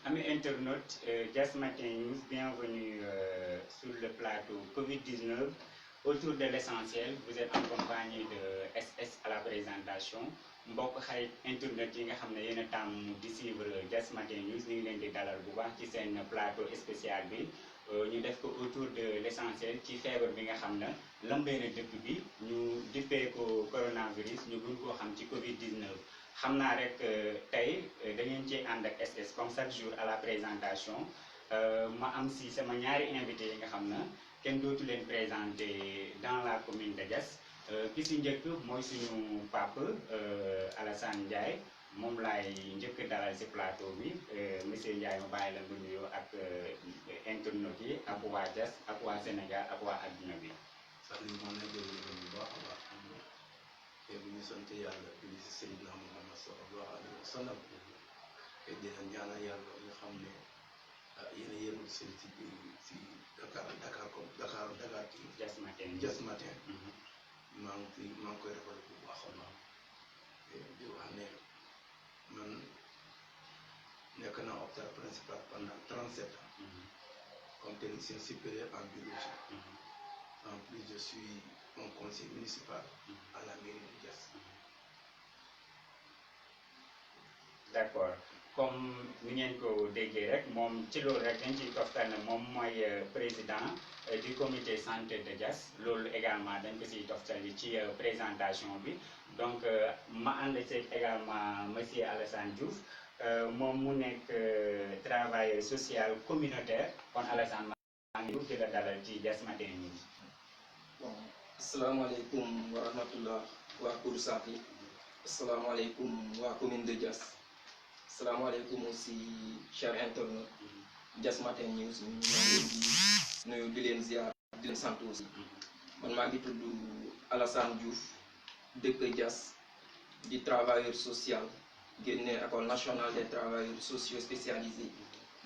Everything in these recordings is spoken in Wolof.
Amis internautes, Just Matin News, bienvenue sur le plateau Covid-19. Autour de l'essentiel, vous êtes en compagnie de SS à la présentation. mbokk xarit internet yi nga xam ne yéen a tàmm di suivre Just Matin News ñu ngi leen di dalal bu baax ci seen plateau spécial bi ñu def ko autour de l'essentiel ci feebar bi nga xam ne lambee na dëkk bi ñu dippee ko coronavirus ñu gën koo xam ci Covid-19. xam naa rek tey da ngeen ci ànd ak SS comme chaque jour à la présentation ma am si sama ñaari invité yi nga xam ne kenn dootu leen présenté dans la commune de Diass ki si njëkk mooy suñu pape Alassane Ndiaye moom laay njëkk dalal si plateau bi monsieur Ndiaye ma bàyyi la nga nuyoo ak internautes yi ak waa Diass ak waa Sénégal ak waa adduna bi. sax li ma lay déglu bu baax a baax te bu ñu sant yàlla julli si Seydina Muhammad sallallahu alayhi wa sallam te dina ñaanal yàlla nga xam ne yéen a yërul seen si Dakar kii Just Matin maa ngi koy defal bu baax a baax di wax ne man nekk naa hôpital principal pendant 37 ans comme technicien supérieur en biologie. En plus, je suis un conseiller municipal à la mairie de Diass. D'accord. Comme ni ngeen ko déggee rek moom ci loolu rek dañ ciy toftal ne moom mooy président du comité santé de Diass loolu également dañ ko siy toftal ci présentation bi donc ma ànd ci également monsieur Alassane Diouf moom mu nekk travailleur social communautaire kon Alassane maa ngi di la dalal ci Just Matin News. Bon, asalaamaaleykum wa rahmatullah waa Kour Safi, asalaamaaleykum waa commune de Diass, asalaamaaleykum aussi chers internautes Just Matin News ñu ngi leen di nuyu di leen ziar di leen sant aussi. Man maa ngi tudd Alassane Diouf dëkk Diass di travailleur social génne école nationale des travailleurs sociaux spécialisés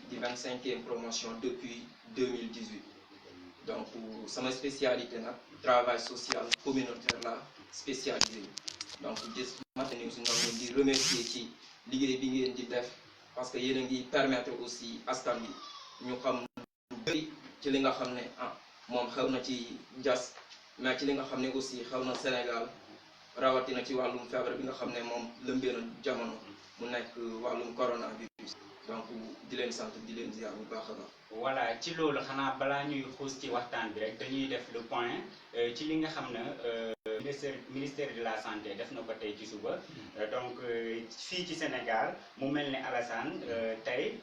di 25e promotion depuis 2018. Donc sama spécialité nag travail social communautaire la spécialisé donc Just Matin News ñoo ngi di remercier ci liggéey bi ngeen di def parce que yéen a ngi permettre aussi askan bi ñu xam lu bëri ci li nga xam ne moom xew na ci Diass mais ci li nga xam ne aussi xew na Sénégal rawatina ci wàllum feebar bi nga xam ne moom lëmbee na jamono mu nekk wàllum coronavirus donc di leen sant di leen ziar bu baax a baax. voilà ci loolu xanaa balaa ñuy xuus ci waxtaan bi rek dañuy def le point ci li nga xam ne ministère de la santé def na ko tey ci suba donc fii ci Sénégal mu mel ne Alassane tey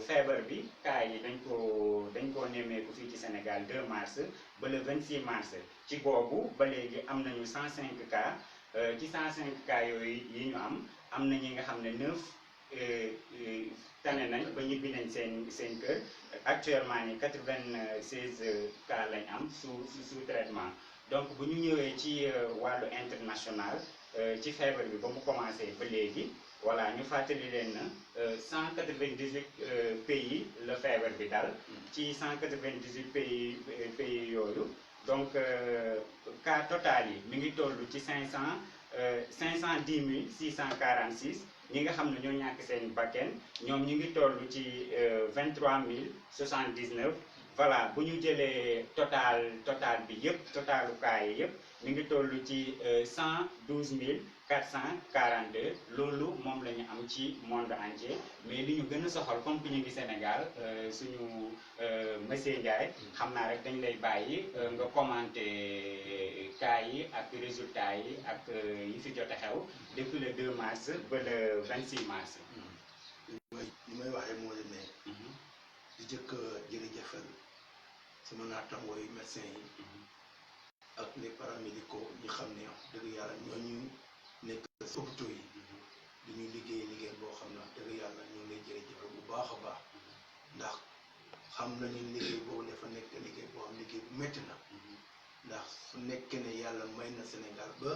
feebar bi cas yi dañ koo nemmeeku fii ci Sénégal 2 mars ba le 26 mars ci boobu ba léegi am nañu 105 cas ci 105 cas yooyu yi ñu am na ñi nga xam ne 9 tane nañ ba ñibbi nañ seen kër actuellement ni 96 cas lañ am sous traitement donc bu ñu ñëwee ci wàllu international ci feebar bi ba mu commencé ba léegi voilà ñu fàttali leen na 198 pays la feebar bi dal ci 198 pays yooyu donc cas total yi mi ngi toll ci 510 646 ñi nga xam ne ñoo ñàkk seen bakken ñoom ñu ngi toll ci 23 079 voilà bu ñu jëlee total bi yëpp totalu cas yi yëpp mi ngi toll ci 112 442 loolu moom la ñu am ci monde entier mais li ñu gën a soxal comme que ñu ngi Sénégal suñu monsieur Ndiaye xam naa rek dañ lay bàyyi nga commenter cas yi ak résultats yi ak yi fi jot a xew depuis le 2 mars ba le 26 mars. li may waxee moo di ne di jëkk jërëjëfal sama naataangoo yi médecin yi ak les paramédicaux ñi xam ne dëgg yàlla ñooñu nekk si hôpitaux yi di ñu liggéey boo xam ne dëgg yàlla ñu ngi lay jërëjëfal bu baax a baax ndax xam nañu liggéey boobu dafa nekk liggéey boo xam liggéey bu métti na ndax su nekkee ne yàlla may na Sénégal ba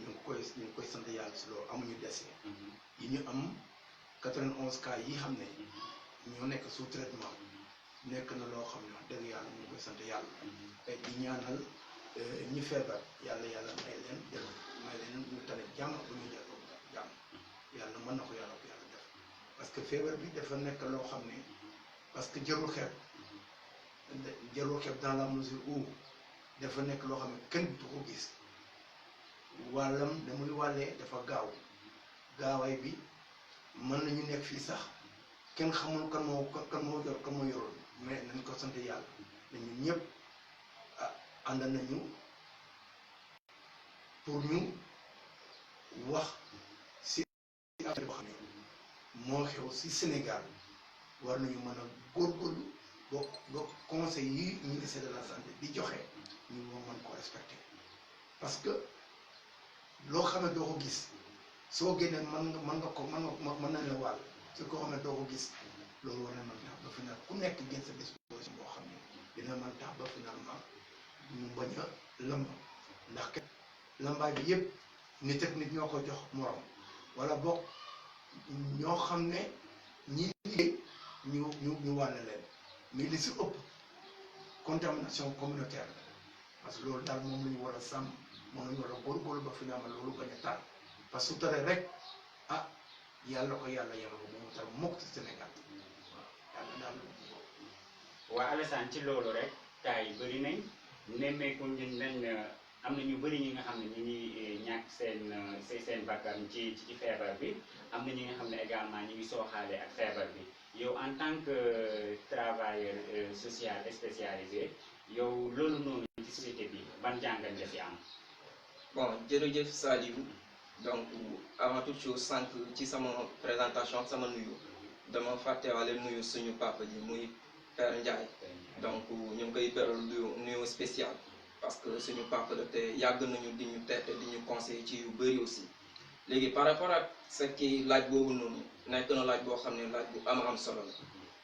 ñu ngi koy sant yàlla si loolu amuñu dese yi ñu am 91 cas yi xam ne ñoo nekk sous traitement nekk na loo xam ne wax dëgg yàlla ñu ngi koy sant yàlla di ñaanal ñi feebar yàlla may leen ñu tane jàmm bu ñu jàll jàmm yàlla mën na ko yàlla def parce que feebar bi dafa nekk loo xam ne parce que jarul xeeb dans la mesure où dafa nekk loo xam ne kenn du ko gis wàllam da muy wàllee dafa gaaw gaawaay bi mën nañu nekk fii sax kenn xamul kan moo yoroon mais nañ ko sant yàlla ne ñun ñëpp ànd nañu pour ñu wax si affaire boo xam ne moo xew si Sénégal war nañu mën a góorgóorlu ba conseil yi ministère de la santé di joxe ñu mën ko respecter parce que loo xam ne doo ko gis soo génnee mën nañ la wàll su ko xam ne doo ko gis loolu war na mën tax ba final ku nekk jël sa disposition boo xam ne dina mën tax ba finalement ñu bañ a lëmb ndax kat lëmbaay bi yëpp nit ak nit ñoo ko jox morom wala boog ñoo xam ne ñi liggéey ñu wàll leen mais li si ëpp contamination communautaire parce que loolu daal moom la ñu war a sàmm moom la ñu war a góorgóorlu ba finalement loolu bañ a taal parce que su taree rek yàlla ko yàlla yemal ko moomu tar mokk ci Sénégal waaw yàlla daal. waa Alassane ci loolu rek cas yi bëri nañ nemmeeku nañ am na ñu bëri ñi nga xam ne ñu ngi ñàkk seen bakkan ci feebar bi am na ñi nga xam ne également ñu ngi sooxaale ak feebar bi yow en tant que travailleur social spécialisé yow loolu noonu ci société bi ban jàngat nga fi am. bon jërëjëf Saliou donc avant toute chose sànq ci sama présentation sama nuyu dama fàttewaale nuyu suñu papa ji muy Père Ndiaye donc ñu ngi koy beral nuyu spécial parce que suñu papa la te yàgg nañu di ñu tette di ñu conseiller ci yu bëri aussi léegi par rapport ak ce qui laaj boobu noonu nekk na laaj boo xam ne laaj bu am solo la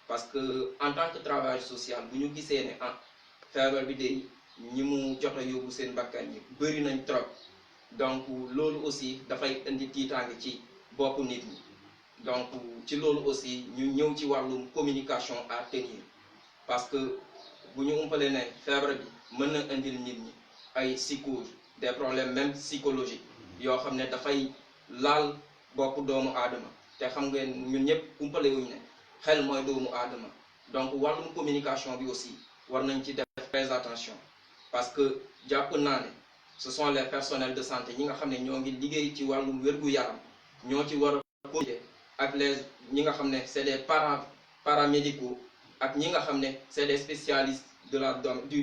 parce que en tant que travailleur social bu ñu gisee ne feebar bi de ñi mu jot a yóbbu seen bakkan ñi bëri nañ trop donc loolu aussi dafay indi tiitaange ci boppu nit ñi donc ci loolu aussi ñu ñëw ci wàllum communication à tenir parce que bu ñu umpalee ne feebar bi mën na indil nit ñi ay psychose des problèmes même psychologiques yoo xam ne dafay laal boppu doomu aadama te xam ngeen ñun ñëpp umpale wuñ ne xel mooy doomu aadama donc wàllum communication bi aussi war nañ ci def très attention parce que jàpp naa ne ce sont les personnels de santé ñi nga xam ne ñoo ngi liggéey ci wàllum wér-gu-yaram ñoo ci war a communiquer ak ñi nga xam ne c'est des paramédicaux ak ñi nga xam ne c'est des spécialistes de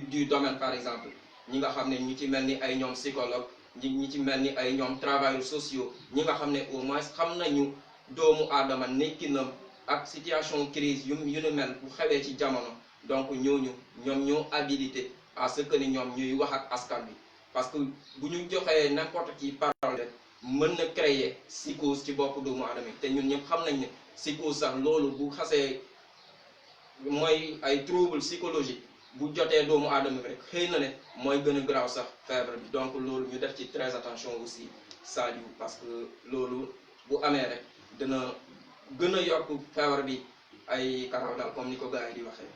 du domaine par exemple ñi nga xam ne ñu ci mel ni ay ñoom psychologue ñi ci mel ni ay ñoom travailleurs sociaux ñi nga xam ne au moins xam nañu doomu aadama nekkinam ak situation crise yu nu mel bu xewee ci jamono donc ñooñu ñoom ñoo habilité à ce que ni ñoom ñuy wax ak askan bi parce que bu ñu joxee n'importe qui parole rek mën na créer psychose ci bopp doomu aadama yi te ñun ñëpp xam nañ ne psychose sax loolu bu xasee mooy ay trouble psychologique bu jotee doomu aadama bi rek xëy na ne mooy gën a garaaw sax feebar bi donc loolu ñu def ci très attention aussi Saliou parce que loolu bu amee rek dina gën a yokk feebar bi ay karaw daal comme ni ko gars yi di waxee.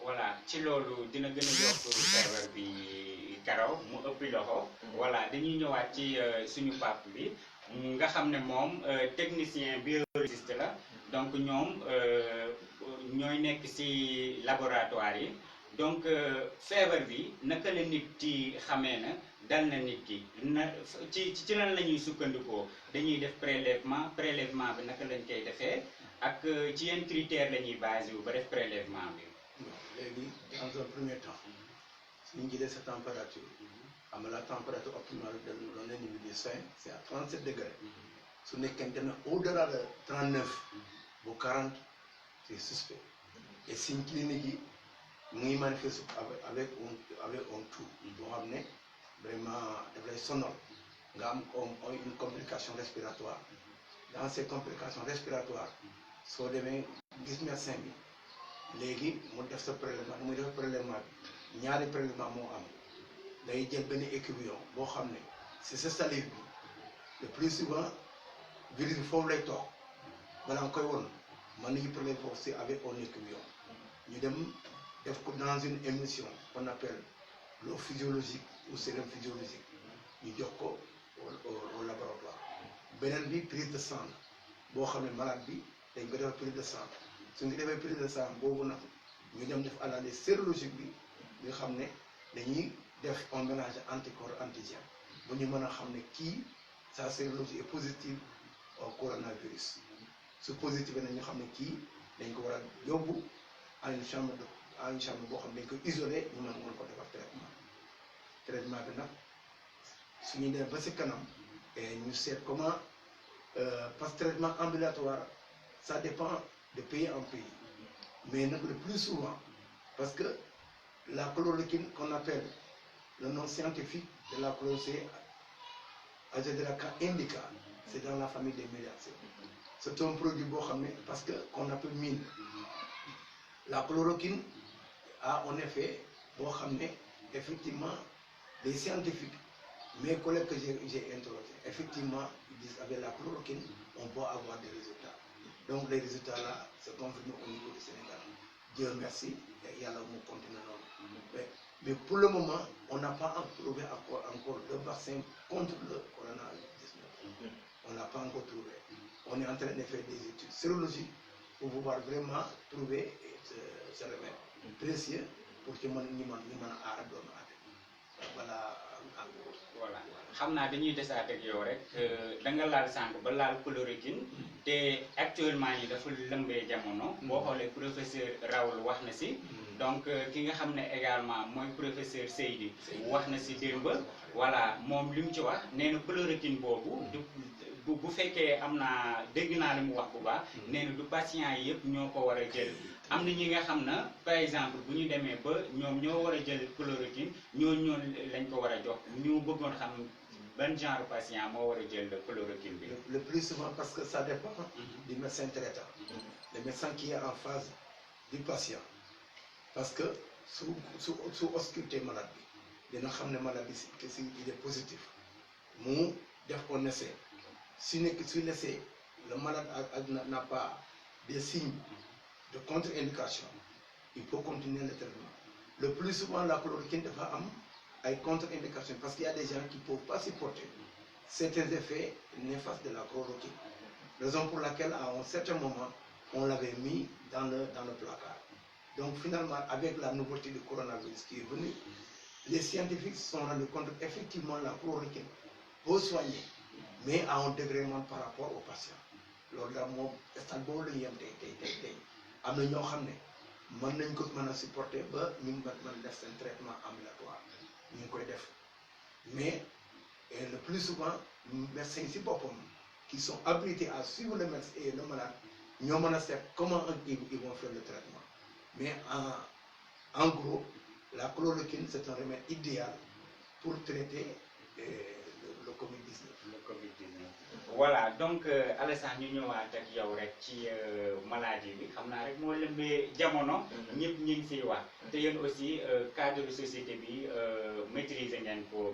voilà ci loolu dina gën a yokk feebar bi karaw mu ëppi loxo. voilà dañuy ñëwaat ci suñu pap bi nga xam ne moom technicien biologiste la donc ñoom ñooy nekk ci laboratoire yi donc feebar bi naka la nit ki xamee na dal na nit ki ci lan la ñuy sukkandikoo dañuy def prélèvement bi naka lañ koy defee ak ci yenn critères la ñuy basé wu ba def prélèvement bi. léegi dans un premier temps suñu jëlee sa température am la température optimale de l'individu du sein c'est à 37 degrés su nekkente na au-delà de 39 bu 40 c'est suspect et signe clinique yi mu ngi manifeste avec un tout boo xam ne vraiment daf lay sonal nga am une complication respiratoire dans ces complications respiratoires soo demee gis médecin bi léegi mu def sa prélèvement muy def prélèvement bi ñaari prélèvement moo am day jël benn échantillon boo xam ne c'est sa salive bi le plus souvent virus bi foofu lay toog balaa nga koy won mën nañu prélever aussi avec un échantillon ñu dem def ko dans une émission qu'on appelle l'eau physiologique ou sérum physiologique ñu jox ko au laboratoire beneen bi prise de sang boo xam ne malade bi dañ ko def prise de sang suñu defee prise de sang boobu nag ñu dem def analyse sérologique bi nga xam ne dañuy def un mélange anticorps antigène bu ñu mën a xam ne kii sa sérologie est positive au coronavirus su positif na ñu xam ne kii dañ ko war a yóbbu à une chambre boo xam ne dañ ko isolé ñu mën ko defar traitement bi nag suñu nee ba si kanam ñu seet comment parce que traitement ambulatoire ça dépend de pays en pays mais nag le plus souvent parce que la chloroquine qu'on appelle le nom scientifique de la chloroquine Azadirachta indica, c'est dans la famille des muriacées. C'est un produit parce que qu'on appelle mine. La chloroquine a en effet, effectivement, les scientifiques, mes collègues que j'ai interrogés, effectivement, ils disent qu'avec la chloroquine, on peut avoir des résultats. Donc les résultats là se confirment au niveau du Sénégal. Dieu merci, il y a là où on continue. Mais pour le moment, on n'a pas trouvé encore de vaccin contre le coronavirus. On n'a pas encore trouvé. On est en train de faire des études sérologiques pour pouvoir vraiment trouver ce remède précieux pour que nous voilà xam naa dañuy desaat ak yow rek da nga laal sànq ba laal chloroquine te actuellement yi dafa lëmbee jamono boo xoolee professeur Raoul wax na si donc ki nga xam ne également mooy professeur Seydi wax na si démb voilà moom li mu ci wax nee na chloroquine boobu bu fekkee am naa dégg naa li mu wax bu baax nee na du patient yi yëpp ñoo ko war a jël am na ñi nga xam na par exemple bu ñu demee ba ñoom ñoo war a jël chloroquine ñoo lañ ko war a jox ñu bëggoon xam ban genre patient moo war a jël chloroquine bi. Le plus souvent parce que ça dépend du médecin traitant, le médecin qui est en face du patient. Parce que sous ausculté malade bi dina xam ne malade bi si il est positif mu def ko essai su laissé le malade n'a pas des signes de contre-indication, il faut continuer le traitement. Le plus souvent, la chloroquine dafa am ay contre-indication parce qu'il y a des gens qui ne peuvent pas supporter certains effets néfastes de la chloroquine. Raison pour laquelle, à un certain moment, on l'avait mis dans le placard. Donc finalement, avec la nouveauté du coronavirus qui est venu, les scientifiques se sont rendus compte qu'effectivement la chloroquine peut soigner, mais à un dégrèment par rapport aux patients. Loolu daal moom stade boobu la ñu yem tey am na ñoo xam ne mën nañ ko mën a supporter ba ñu mën def seen traitement ambulatoire ñu ngi koy def mais le plus souvent médecins si boppam qui sont habilités à suivre le médecin et le malade ñoo mën a seet comment ils vont faire le traitement mais en gros la chloroquine c'est un remède idéal pour traiter le Covid-19. Voilà donc Alassane ñu ñëwaat ak yow rek ci maladie bi xam naa rek moo lëmbee jamono ñëpp ñu ngi siy wax te yéen aussi cadre société bi maîtriser ngeen ko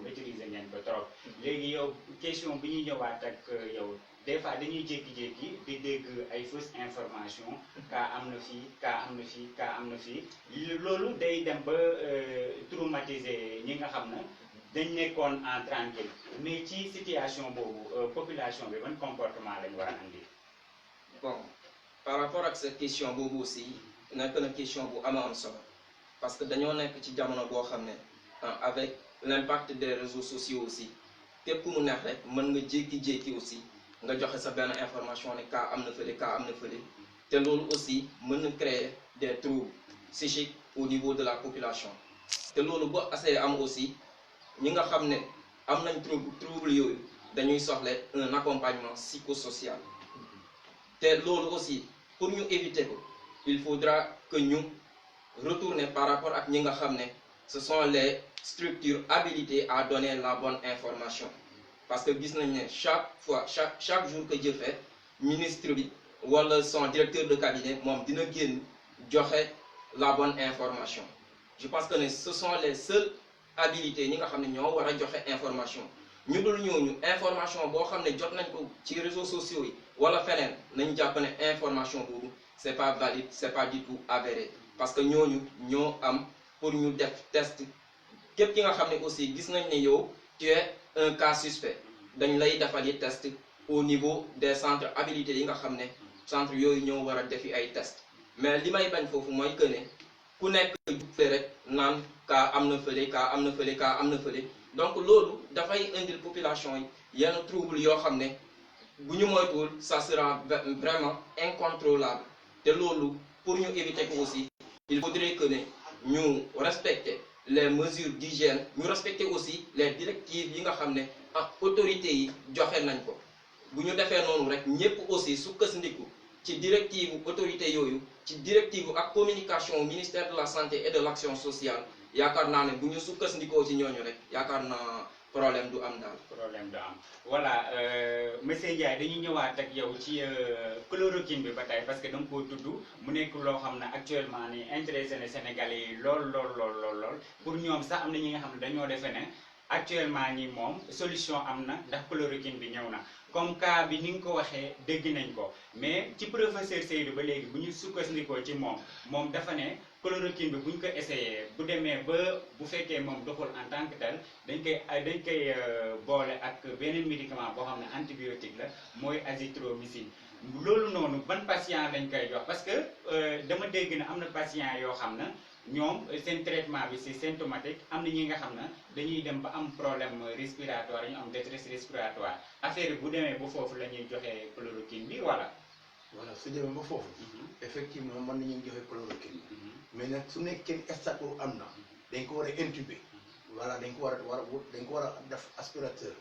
trop léegi yow question bi ñuy ñëwaat ak yow des fois dañuy jékki-jékki di dégg ay fausse information kaa am na fii loolu day dem ba traumatiser ñi nga xam ne dañ nekkoon en tranquille mais ci situation boobu population bi ban comportement lañ war a andi. Bon par rapport ak cette question boobu aussi nekk na question bu am solo parce que dañoo nekk ci jamono boo xam ne avec l'impact des réseaux sociaux aussi képp ku mu neex rek mën nga jékki-jékki aussi nga joxe sa benn information ne cas am na fële te loolu aussi mën na créer des troubles psychiques au niveau de la population te loolu boo assez am aussi. ñi nga xam ne am nañ trouble yooyu dañuy soxla un accompagnement psychosocial te loolu aussi pour ñu éviter ko il faudra que ñu retourner par rapport ak ñi nga xam ne ce sont les structures habilitées à donner la bonne information parce que gis nañ ne chaque jour que Dieu fait ministre bi wala son directeur de cabinet moom dina génn joxe la bonne information je pense que ce sont les seuls habilité ñi nga xam ne ñoo war a joxe information ñu dul ñooñu information boo xam ne jot nañ ko ci réseaux sociaux yi wala feneen nañ jàpp ne information boobu c'est pas valide c'est pas du tout avéré parce que ñooñu ñoo am pour ñu def test képp ki nga xam ne aussi gis nañ ne yow tu es un cas suspect dañ lay defali test au niveau des centres habilités yi nga xam ne centre yooyu ñoo war a defi ay test mais li may bañ foofu mooy que ne ku nekk fële rek naan kaa am na fële kaa am na fële kaa am na fële donc loolu dafay indil population yi yenn trouble yoo xam ne bu ñu moytuwul ça sera vraiment incontrôlable te loolu pour ñu éviter ko aussi il faudrait que ne ñu respecter les mesures d'hygiène ñu respecter aussi les directives yi nga xam ne autorités yi joxe nañ ko bu ñu defee noonu rek ñëpp aussi sukkandiku ci directive autorité yooyu ci directive ak communication ministère de la santé et de l'action sociale yaakaar naa ne bu ñu sukkandikoo ci ñooñu rek yaakaar naa problème du am daal. problème du am voilà monsieur Ndiaye dañuy ñëwaat ak yow ci chloroquine bi ba tey parce que da nga koo tudd mu nekk loo xam ne actuellement ni intéressé na Sénégalais yi lool pour ñoom sax am na ñi nga xam ne dañoo defe ne actuellement nii moom solution am na ndax chloroquine bi ñëw na comme cas bi ni nga ko waxee dégg nañ ko mais ci professeur Seydou ba léegi bu ñu sukkandikoo ci moom dafa ne chloroquine bi bu ñu ko essayé bu demee ba bu fekkee moom doxul en tant que tel dañ koy boole ak beneen médicament boo xam ne antibiotique la mooy azithromycine loolu noonu ban patient lañ koy jox parce que dama dégg ne am na patient yoo xam ne ñoom seen traitement bi c'est symptomatique am na ñi nga xam ne dañuy dem ba am problème respiratoire ñu am détresse respiratoire affaire bu demee ba foofu la ñuy joxe chloroquine bi voilà su demee ba foofu effectivement mën nañu joxe chloroquine mais nag su nekkee stade boobu am na dañ ko war a intuber voilà dañ ko war a def aspirateur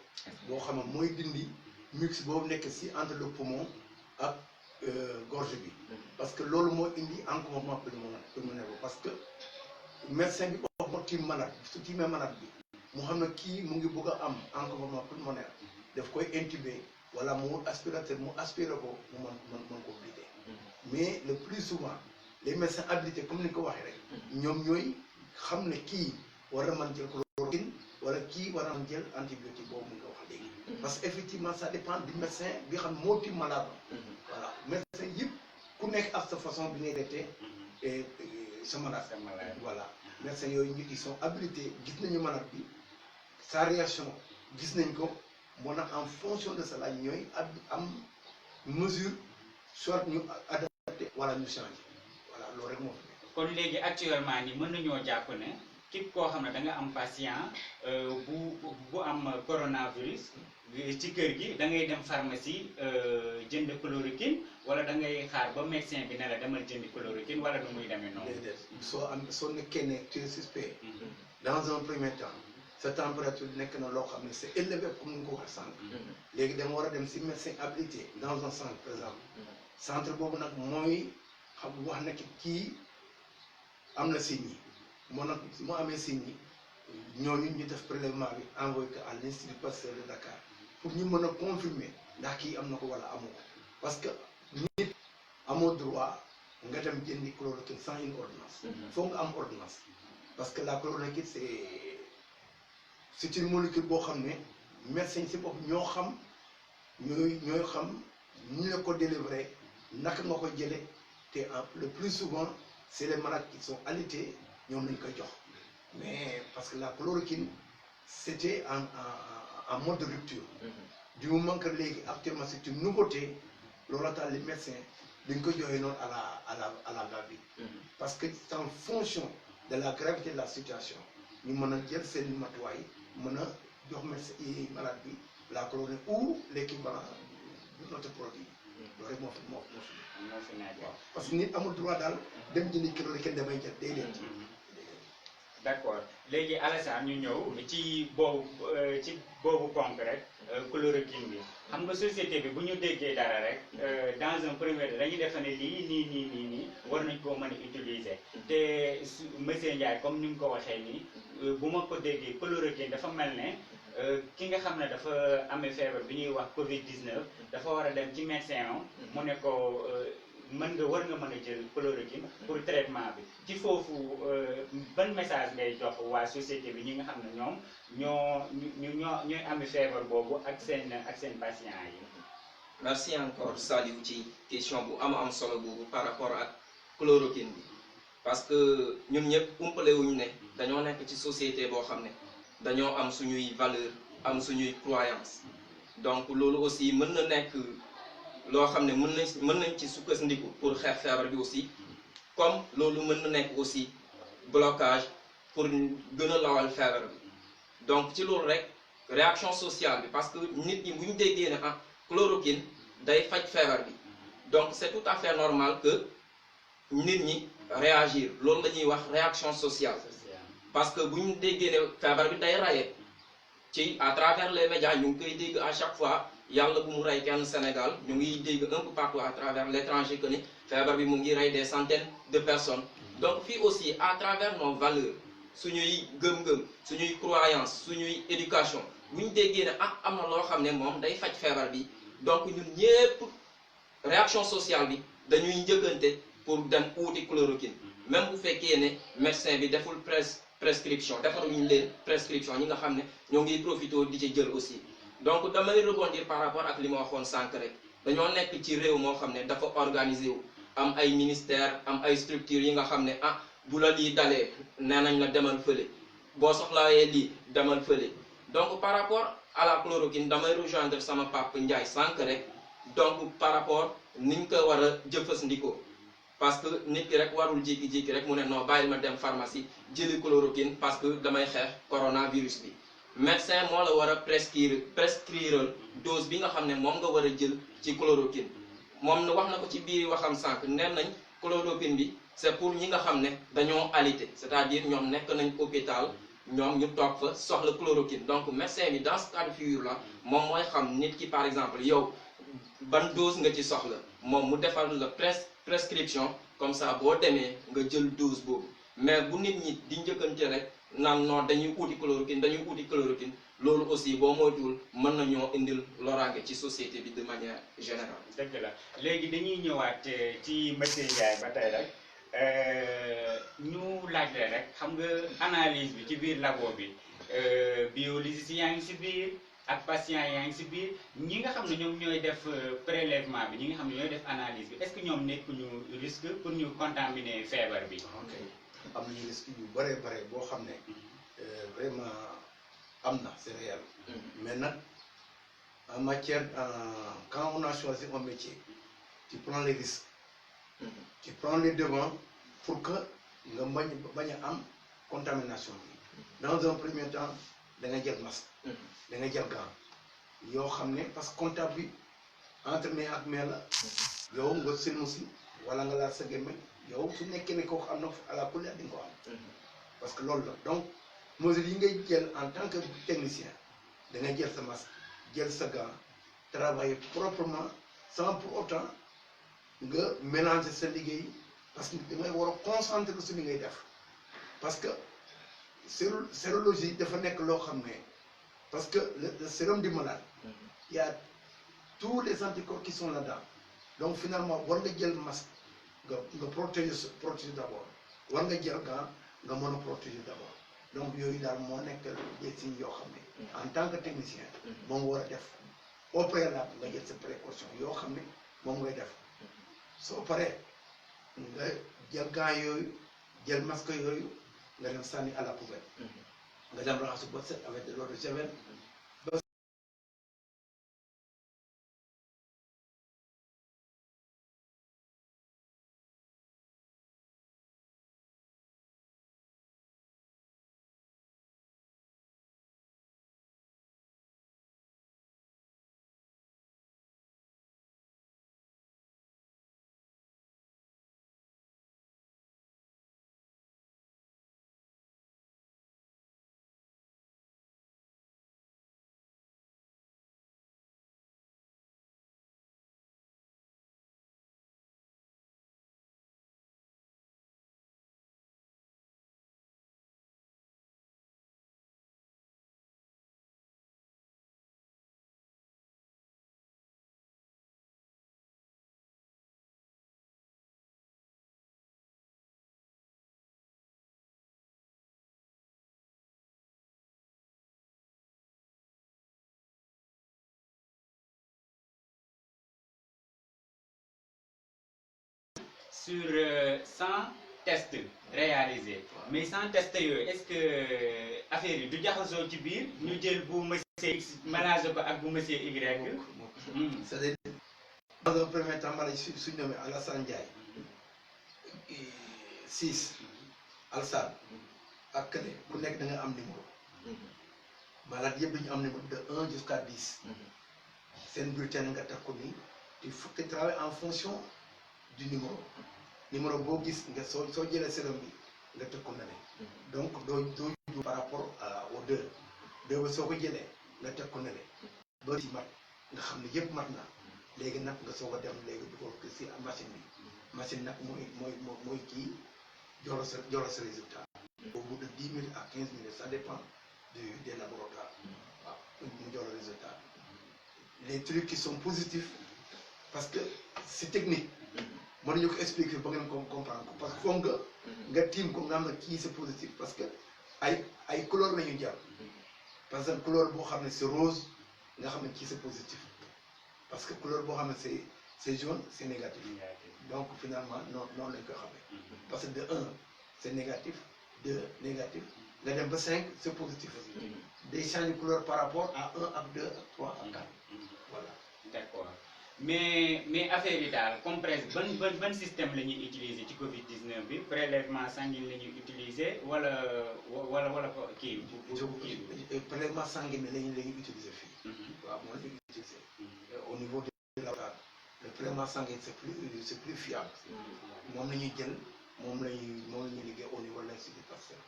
boo xam ne mooy dindi mucus boobu nekk si entre le poumon ak gorge bi parce que loolu moo indi encombrement pulmonaire parce que médecin bi wax moo tiim malade su tiimee malade bi mu xam ne kii mu ngi bëgg a am encombrement pulmonaire daf koy intuber wala mu aspirateur mu aspiré ko mu mën ko vider mais le plus souvent les médecins habilités comme ni ko waxee rek ñoom ñooy xam ne kii war na mën jël chloroquine wala kii war na mën jël antibiotique boobu mu nga wax léegi parce que effectivement ça dépend du médecin bi xam moo tiim malade voilà médecin yëpp ku nekk ak sa façon bi ngay traité sa malade voilà médecins yooyu ñu ils sont habilités gis nañu malade bi sa réaction gis nañ ko moo nag en fonction de cela ñooy am mesure soit ñu adapté wala ñu changé voilà loolu rek moo fi nekk. kon léegi actuellement ni mën nañoo jàpp ne képp koo xam ne da nga am patient bu am coronavirus ci kër gi da ngay dem pharmacie jënd chloroquine wala da ngay xaar ba médecin bi ne la demal jënd chloroquine wala nu muy demee noonu. déedéet soo nekkee ne tu es suspect dans un premier temps sa température nekk na loo xam ne c'est élevé comme ni nga ko waxee sànq. léegi dama war a dem si médecin habilité dans un centre par exemple centre boobu nag mooy xam wax na kii am na signes yi moo nag su ma amee signes yi ñooñu ñu def prélèvement bi envoyé ko à l'Institut Pasteur de Dakar pour ñu mën a confirmer ndax kii am na ko wala amu ko parce que nit amoo droit nga dem jëndi chloroquine sans une ordonnance. foog nga am ordonnance parce que la chloroquine c'est une molécule boo xam ne médecin si bopp ñoo xam ñooy xam ñu la ko délivrer naka nga ko jële te le plus souvent c'est les malades qui sont alités ñoom lañ koy jox mais parce que la chloroquine c'était en mode de rupture du moment que léegi actuellement c'est une nouveauté loolu tax les médecins dañ ko joxe noonu à la va-vite parce que c'est en fonction de la gravité de la situation ñu mën a jël seen matuwaay mën a jox médecin malade bi la chloroquine ou l'équivalent de notre produit loolu rek moo fi nekk parce que nit amul droit daal dem jëndi chloroquine damay jël déedéet. d'accord léegi Alassane ñu ñëw ci boobu ponk rek chloroquine bi xam nga société bi bu ñu déggee dara rek dans un premier temps dañuy defe ne lii nii war nañ koo mën a utiliser te monsieur Ndiaye comme ni nga ko waxee nii bu ma ko déggee chloroquine dafa mel ne ki nga xam ne dafa amee feebar bi ñuy wax Covid-19 dafa war a dem ci médecin mu ne ko war nga mën a jël chloroquine pour traitement bi ci foofu ban message ngay jox waa société bi ñi nga xam ne ñooy amee feebar boobu ak seen patients yi. merci encore Saliou ci question bu am solo boobu par rapport ak chloroquine bi parce que ñun ñëpp umpale wuñu ne dañoo nekk ci société boo xam ne dañoo am suñuy valeur am suñuy croyance donc loolu aussi mën na nekk loo xam ne mën nañ ci sukkandiku pour xeex feebar bi aussi comme loolu mën na nekk aussi blocage pour gën a lawal feebar bi donc ci loolu rek réaction sociale bi parce que nit ñi bu ñu déggee ne ah chloroquine day faj feebar bi donc c'est tout à fait normal que nit ñi réagir loolu la ñuy wax réaction sociale parce que bu ñu déggee ne feebar bi day raye ci à travers les médias ñu ngi koy dégg à chaque fois yàlla bu mu rey kenn Sénégal ñu ngi dégg un peu partout à travers l'étranger que ni feebar bi mu ngi rey des centaines de personnes donc fii aussi à travers nos valeurs suñuy gëm-gëm suñuy croyance suñuy éducation bu ñu déggee ne ah am na loo xam ne moom day faj feebar bi donc ñun ñépp réaction sociale bi dañuy njëkkante pour dem uuti chloroquine même bu fekkee ne médecin bi deful prescription defaruñu leen prescription ñi nga xam ne ñoo ngi profité di ci jël aussi donc damay rebondir par rapport ak li ma waxoon sànq rek dañoo nekk ci réew moo xam ne dafa organisé wu am ay ministères am ay structures yi nga xam ne ah bu la lii dalee nee nañ la demal fële boo soxlawee lii demal fële donc par rapport à la chloroquine damay rejoindre sama papa Ndiaye sànq rek donc par rapport niñ ko war a jëfandikoo parce que nit ki rek warul jékki-jékki rek mu ne non bàyyil ma dem pharmacie jëli chloroquine parce que damay xeex coronavirus bi médecin moo la war a prescrire dose bi nga xam ne moom nga war a jël ci chloroquine moom wax na ko ci biir waxam sànq nee nañ chloroquine bi c'est pour ñi nga xam ne dañoo alité c'est-à-dire ñoom nekk nañ hôpital ñoom ñu toog fa soxla chloroquine donc médecin bi dans ce cas de figure là moom mooy xam nit ki par exemple yow ban dose nga ci soxla moom mu defal la prescription comme ça boo demee nga jël dose boobu mais bu nit ñi di njëkkante rek naan non dañuy uuti chloroquine loolu aussi boo moytuwul mën nañoo indil loraange ci société bi de manière générale. dëgg la léegi dañuy ñëwaat ci monsieur Ndiaye ba tey rek ñu laaj la rek xam nga analyse bi ci biir labo bi biologiste yaa ngi si biir ak patient yaa ngi si biir ñi nga xam ne ñoom ñooy def prélèvement bi ñi nga xam ne ñooy def analyse bi est-ce que ñoom nekkuñu risque pour ñu contaminer feebar bi. ok am nañu risque yu bare boo xam ne vraiment am na c'est réel. mais nag en matière quand on a choisi un métier tu prends les risques. tu prends les devants pour que nga bañ a am contamination bi. dans un premier temps da nga jël masque. da nga jël gant yoo xam ne parce que contact bi entre main ak main la. yow nga silmu si wala nga laal sa gémmiñ yow su nekkee ne kooku am na à la couleur di nga ko am. parce que loolu la donc mesures yi ngay jël en tant que technicien da nga jël sa masque jël sa gant travailler proprement sans pour autant nga mélanger sa liggéey parce que da ngay war a concentrer su li ngay def parce que sérologie dafa nekk loo xam ne parce que le sérum du malade il y a tous les anticorps qui sont là-dedans donc finalement war nga jël masque nga protéger d'abord war nga jël gant nga mën a protéger d'abord donc yooyu daal moo nekk des signes yoo xam ne en tant que technicien moom war a def au préalable nga jël sa précaution yoo xam ne moom ngay def soo paree nga jël gants yooyu jël masque yooyu nga dem sànni à la poubelle nga dem raxasu ba set avec de l'eau de javel sur 100 tests réalisés mais 100 tests yooyu est-ce que affaire yi du jaxasoo ci biir ñu jël bu monsieur X mélange ko ak bu monsieur Y. c'est-à-dire dans un premier temps ma lay suñ nommé Alassane Ndiaye 6 Alsane ak kële ku nekk da nga am numéro malade yëpp dañu am numéro de 1 jusqu'à 10 seen bulletin nga teg ko nii il faut que tu travailles en fonction du numéro boo gis nga soo jëlee sérum bi nga teg ko na ne donc doo par rapport au 2 ba soo ko jëlee nga teg ko na ne ba ci mat nga xam ne yëpp mat na léegi nag nga soog a dem léegi dugal ko si machine bi machine nag mooy kii jox la sa résultat au bout de 10 minutes à 15 minutes ça dépend des laboratoires waaw mu jox la résultat les trucs qui sont positifs parce que c'est technique mënuñu ko expliquer ba ngeen comprendre ko parce que foog nga tiim ko nga xam ne kii c'est positif parce que ay couleur la ñu jàpp par exemple couleur boo xam ne c'est rose nga xam ne kii c'est positif parce que couleur boo xam ne c'est jaune c'est négatif donc finalement noonu lañ koy xamee parce que de 1 c'est négatif 2 négatif nga dem ba 5 c'est positif day changer couleur par rapport à 1 ak 2 ak 3 ak 4 voilà. D'accord mais affaire yi daal comme presque ban système la ñuy utiliser ci Covid 19 bi prélèvement sanguin la ñuy utiliser wala kii prélèvement sanguin la ñuy utiliser fii. waaw moom la ñuy utiliser. au niveau de la le prélèvement sanguin c'est plus fiable. moom la ñuy jël moom la ñuy liggéey au niveau de l'Institut Pasteur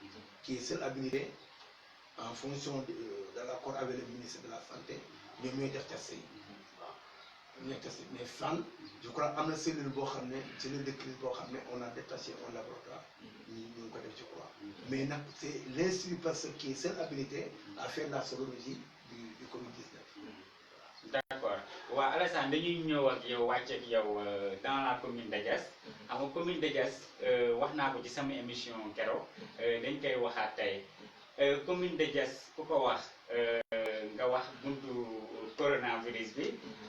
qui est seul habilité en fonction de l'accord avec le ministre de la santé ñoom ñooy def test yi. mais fan je crois am na cellule boo xam ne cellule de crise boo xam ne on a détaché un laboratoire ñu ngi ko def je crois mais nag c'est l'Institut Pasteur qui est seul habilité à faire la sérologie du Covid-19. D'accord waaw Alassane dañuy ñëw ak yow wàcc ak yow dans la commune de Diass xam nga commune de Diass wax naa ko ci sama émission keroog dañ koy waxaat tey commune de Diass ku ko wax nga wax buntu coronavirus bi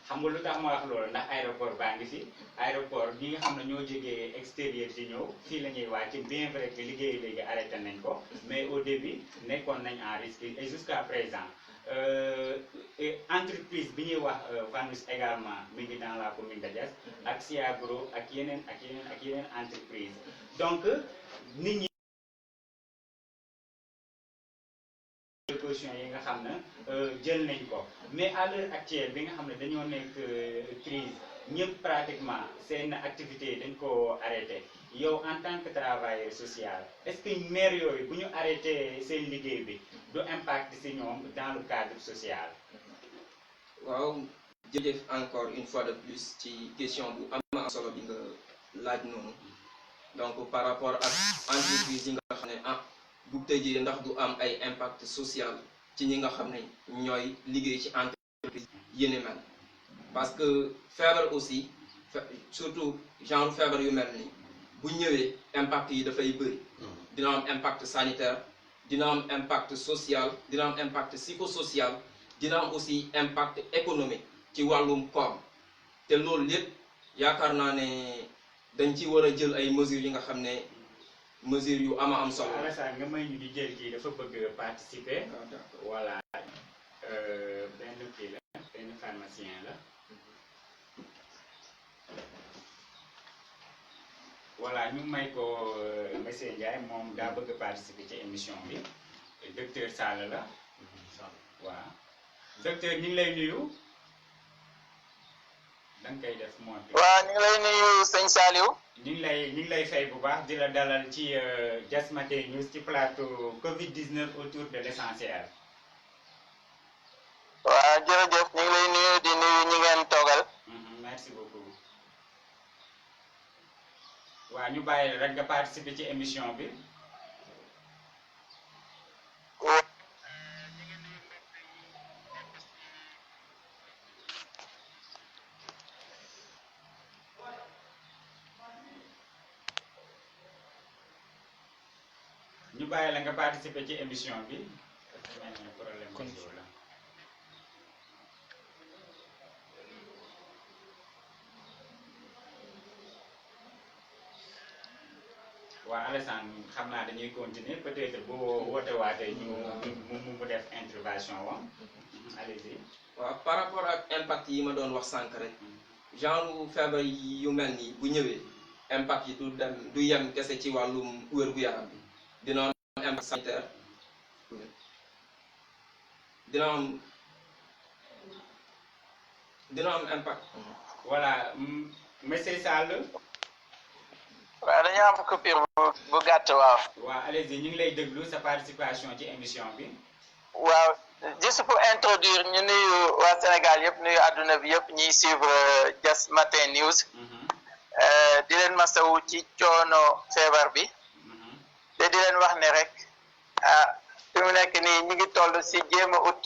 xam nga lu tax ma wax loolu ndax aéroport baa ngi fi aéroport ñi nga xam ne ñoo jógee extérieur di ñëw fii la ñuy wàcc bien vrai que liggéey léegi arrêté nañ ko mais au début nekkoon nañ en risque et jusqu'à présent entreprise bi ñuy wax Vanus également mi ngi dans la commune de Diass ak Siagro ak yeneen entreprise donc nit ñi précaution yi nga xam ne jël nañ ko mais à l'heure actuelle bi nga xam ne dañoo nekk crise ñëpp pratiquement seen activité dañ ko arrêté yow en tant que travailleur social est-ce que maire yooyu bu ñu arrêté seen liggéey bi du impact ci ñoom dans le cadre social. waaw jërëjëf encore une fois de plus ci question bu am solo bi nga laaj noonu donc par rapport ak entreprise yi nga xam ne bu tëjee ndax du am ay impact social ci ñi nga xam ne ñooy liggéey ci entreprise yéene mel parce que feebar aussi surtout genre feebar yu mel ni bu ñëwee impact yi dafay bëri dina am impact sanitaire dina am impact social dina am impact psychosocial dina am aussi impact économique ci wàllum koom te loolu lépp yaakaar naa ne dañ ci war a jël ay mesures yi nga xam ne mesures yu am solo. Alassane nga may ñu di jël kii dafa bëgg participer. voilà benn kii la benn pharmacien la. voilà ñu may ko monsieur Ndiaye moom daa bëgg participer ci émission bi docteur Sall la. waaw docteur ñu ngi lay nuyu. da nga koy def moom. waaw ñu ngi lay nuyu sëñ Saliou. ñu ngi lay fay bu baax di la dalal ci Diass Matin News ci plateau Covid 19 autour de l'essentiel. waaw jërëjëf ñu ngi lay nuyu di nuyu ñi ngeen toogal. merci beaucoup. waaw ñu bàyyi rek nga participer ci émission bi. ñu bàyyi la nga participer ci émission bi. problème la. waaw Alassane xam naa dañuy continuer peut-être boo woote waatee ñu mu def intervention wam allez-y. waaw par rapport ak impact yi ma doon wax sànq rek genre feebar yu mel nii bu ñëwee impact yi du yem kese ci wàllum wér-gu-yaram bi dina am impact sanitaire dina am impact. voilà monsieur Sall. waaw dañu am coupure bu gàtt waaw. waaw allez-y ñu ngi lay déglu sa participation ci émission bi. waaw juste pour introduire ñu nuyu waa Sénégal yëpp nuyu àdduna bi yëpp ñuy suivre Just Matin News. di leen masawu ci coono feebar bi. te di leen wax ne rek fi mu nekk nii ñu ngi toll si jéem a ut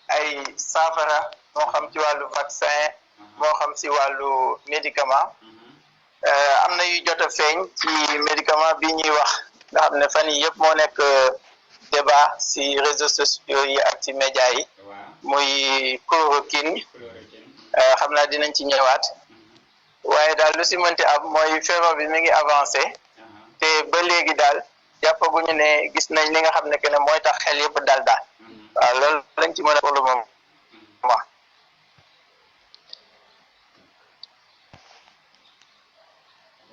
ay saafara moo xam ci wàllu vaccin moo xam si wàllu médicament. am na yu jot a feeñ ci médicament bi ñuy wax nga xam ne fan yii yëpp moo nekk débat si réseaux sociaux yi ak ci média yi muy chloroquine xam naa dinañ ci ñëwaat waaye daal lu si mënti am mooy feebar bi mi ngi avancé te ba léegi daal jàppaguñu ne gis nañ li nga xam ne que ne mooy tax xel yëpp dal daal waaw loolu lañ ci mën a pour le moment.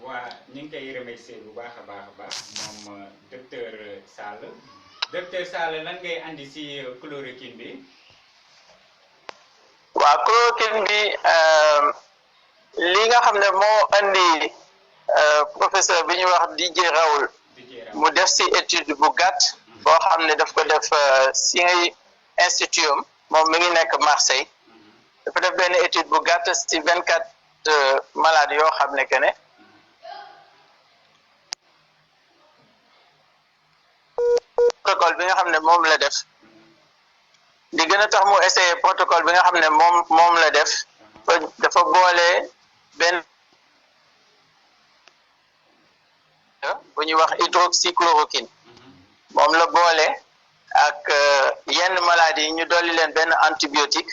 waa ñu ngi koy remercier bu baax a baax moom docteur Sall lan ngay andi si chloroquine bi. waaw chloroquine bi li nga xam ne moo andi professeur bi ñuy wax Didier Raoult mu def si étude bu gàtt boo xam ne daf ko def si institut moom mi ngi nekk Marseille dafa def benn étude bu gàtt si 24 malades yoo xam ne que ne protocole bi nga xam ne moom la def li gën a tax mu essayé protocole bi nga xam ne moom la def dafa boole benn bu ñuy wax hydroxychloroquine moom la boole ak yenn maladies yi ñu dolli leen benn antibiotique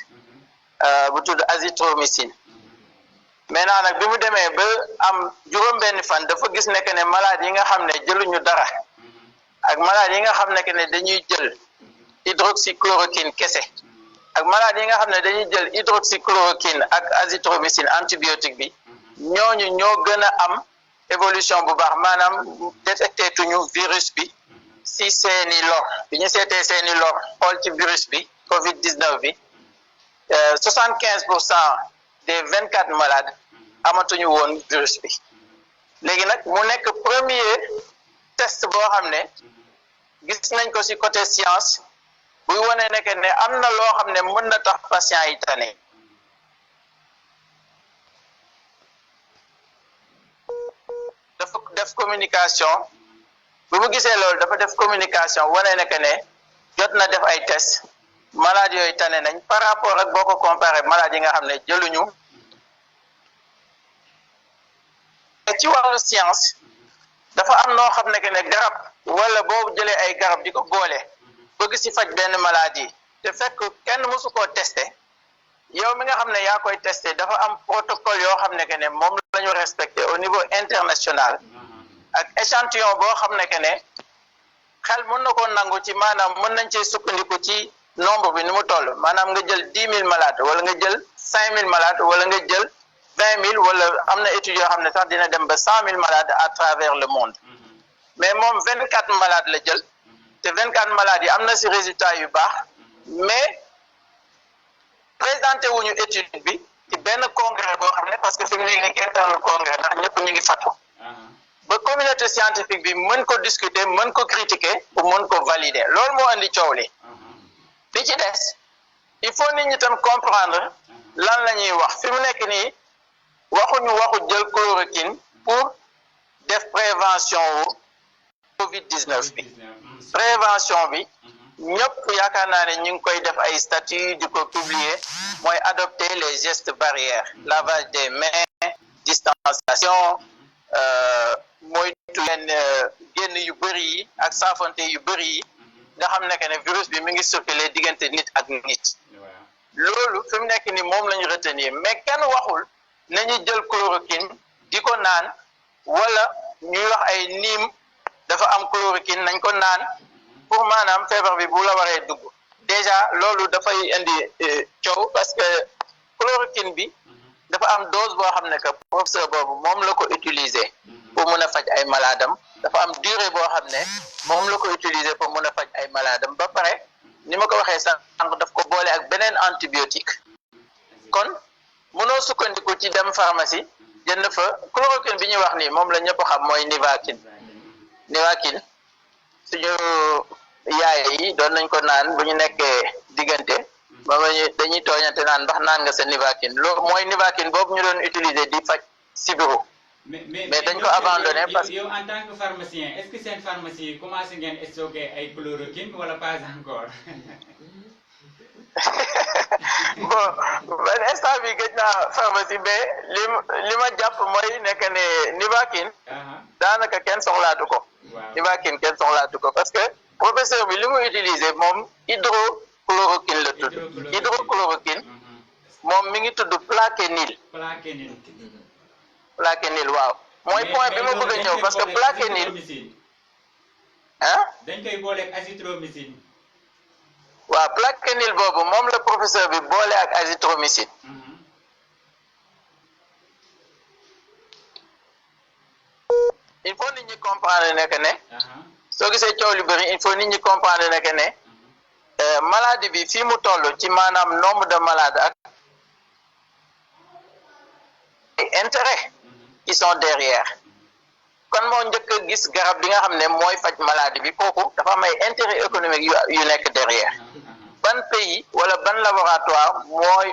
bu tudd azithromycine maintenant nag bi mu demee ba am juróom-benn fan dafa gis ne que ne maladies yi nga xam ne jëluñu dara ak maladies yi nga xam ne que ne dañuy jël hydroxychloroquine kese ak maladies yi nga xam ne dañuy jël hydroxychloroquine ak azithromycine antibiotique bi ñooñu ñoo gën a am évolution bu baax maanaam détecté tuñu virus bi si seeni lor bi ñu seetee seeni lor xool ci virus bi Covid-19 bi 75% des 24 malades amatuñu woon virus bi léegi nag mu nekk premier test boo xam ne gis nañ ko ci côté science buy wane ne que ne am na loo xam ne mën na tax patient yi tane dafa def communication bu mu gisee loolu dafa def communication wane ne que ne jot na def ay test malade yooyu tane nañ par rapport ak boo ko comparé malade yi nga xam ne jëluñu ci wàllu science dafa am noo xam ne que ne garab wala boo jëlee ay garab di ko boole bëgg ci faj benn maladie te fekk kenn mësu koo testé yow mi nga xam ne yaa koy testé dafa am protocole yoo xam ne que ne moom la ñu respecté au niveau international ak échantillon boo xam ne que ne xel mën na koo nangu ci maanaam mën nañ cee sukkandiku ci nombre bi ni mu toll maanaam nga jël 10 000 malades wala nga jël 5 000 malades wala nga jël 20 000 wala am na études yoo xam ne sax dina dem ba 100 000 malades à travers le monde mais moom 24 malades la jël te 24 malades yi am na ci résultat yu baax mais présenté wuñu étude bi ci benn congrès boo xam ne parce que fi mu nekk nii kenn tànnul congrès ndax ñëpp ñu ngi fàttu ba communauté scientifique bi mën ko discuter mën ko critiquer pour mën ko valider loolu moo andi coow li bi ci des il faut nit ñi tam comprendre lan la ñuy wax fi mu nekk nii waxuñu waxu jël chloroquine pour def prévention wu Covid-19 bi prévention bi ñëpp yaakaar naa ne ñu ngi koy def ay statut di ko publier mooy adopter les gestes barrières lavage des mains distanciation moytu leen génn yu bëri yi ak saafonte yu bëri yi nga xam ne que ne virus bi mi ngi circuler diggante nit ak nit loolu fi mu nekk ni moom la ñu retenir mais kenn waxul nañu jël chloroquine di ko naan wala ñuy wax ay niim dafa am chloroquine nañ ko naan pour maanaam feebar bi bu la waree dugg déjà loolu dafay indi coow parce que chloroquine bi dafa am dose boo xam ne que professeur boobu moom la ko utiliser pour mun a faj ay maladam dafa am durée boo xam ne moom la ko utiliser pour mun a faj ay maladam ba pare ni ma ko waxee sànq daf ko boole ak beneen antibiotique kon mënoo sukkandiku ci dem pharmacie jënd fa chloroquine bi ñuy wax nii moom la ñëpp xam mooy Nivaquine suñu yaay yi doon nañ ko naan bu ñu nekkee diggante ba dañuy tooñante naan ndax naan nga sa Nivaquine loolu mooy Nivaquine boobu ñu doon utiliser di faj sibiru mais dañ ko abandonné parce que yow en tant que pharmacien est-ce que seen pharmacie commencé ngeen stocké ay chloroquine wala pas encore bon ben instant bi gëj naa pharmacie mais li ma jàpp mooy nekk ne Nivaquine daanaka kenn soxlaatu ko Nivaquine kenn soxlaatu ko parce que professeur bi li mu utiliser moom hydrochloroquine la tudd hydrochloroquine moom mi ngi tudd plaquenil waaw mooy point bi ma bëgg a ñëw parce que plaquenil dañ koy booleeg azithromycine waaw plaquenil boobu moom la professeur bi boole ak azithromycine il faut nit ñi comprendre ne que ne soo gisee coow lu bëri il faut nit ñi comprendre ne que ne maladie bi fii mu toll ci maanaam nombre de malades ak intérêt qui sont derrière kon moo njëkk a gis garab bi nga xam ne mooy faj maladie bi kooku dafa am ay intérêt économique yu nekk derrière ban pays wala ban laboratoire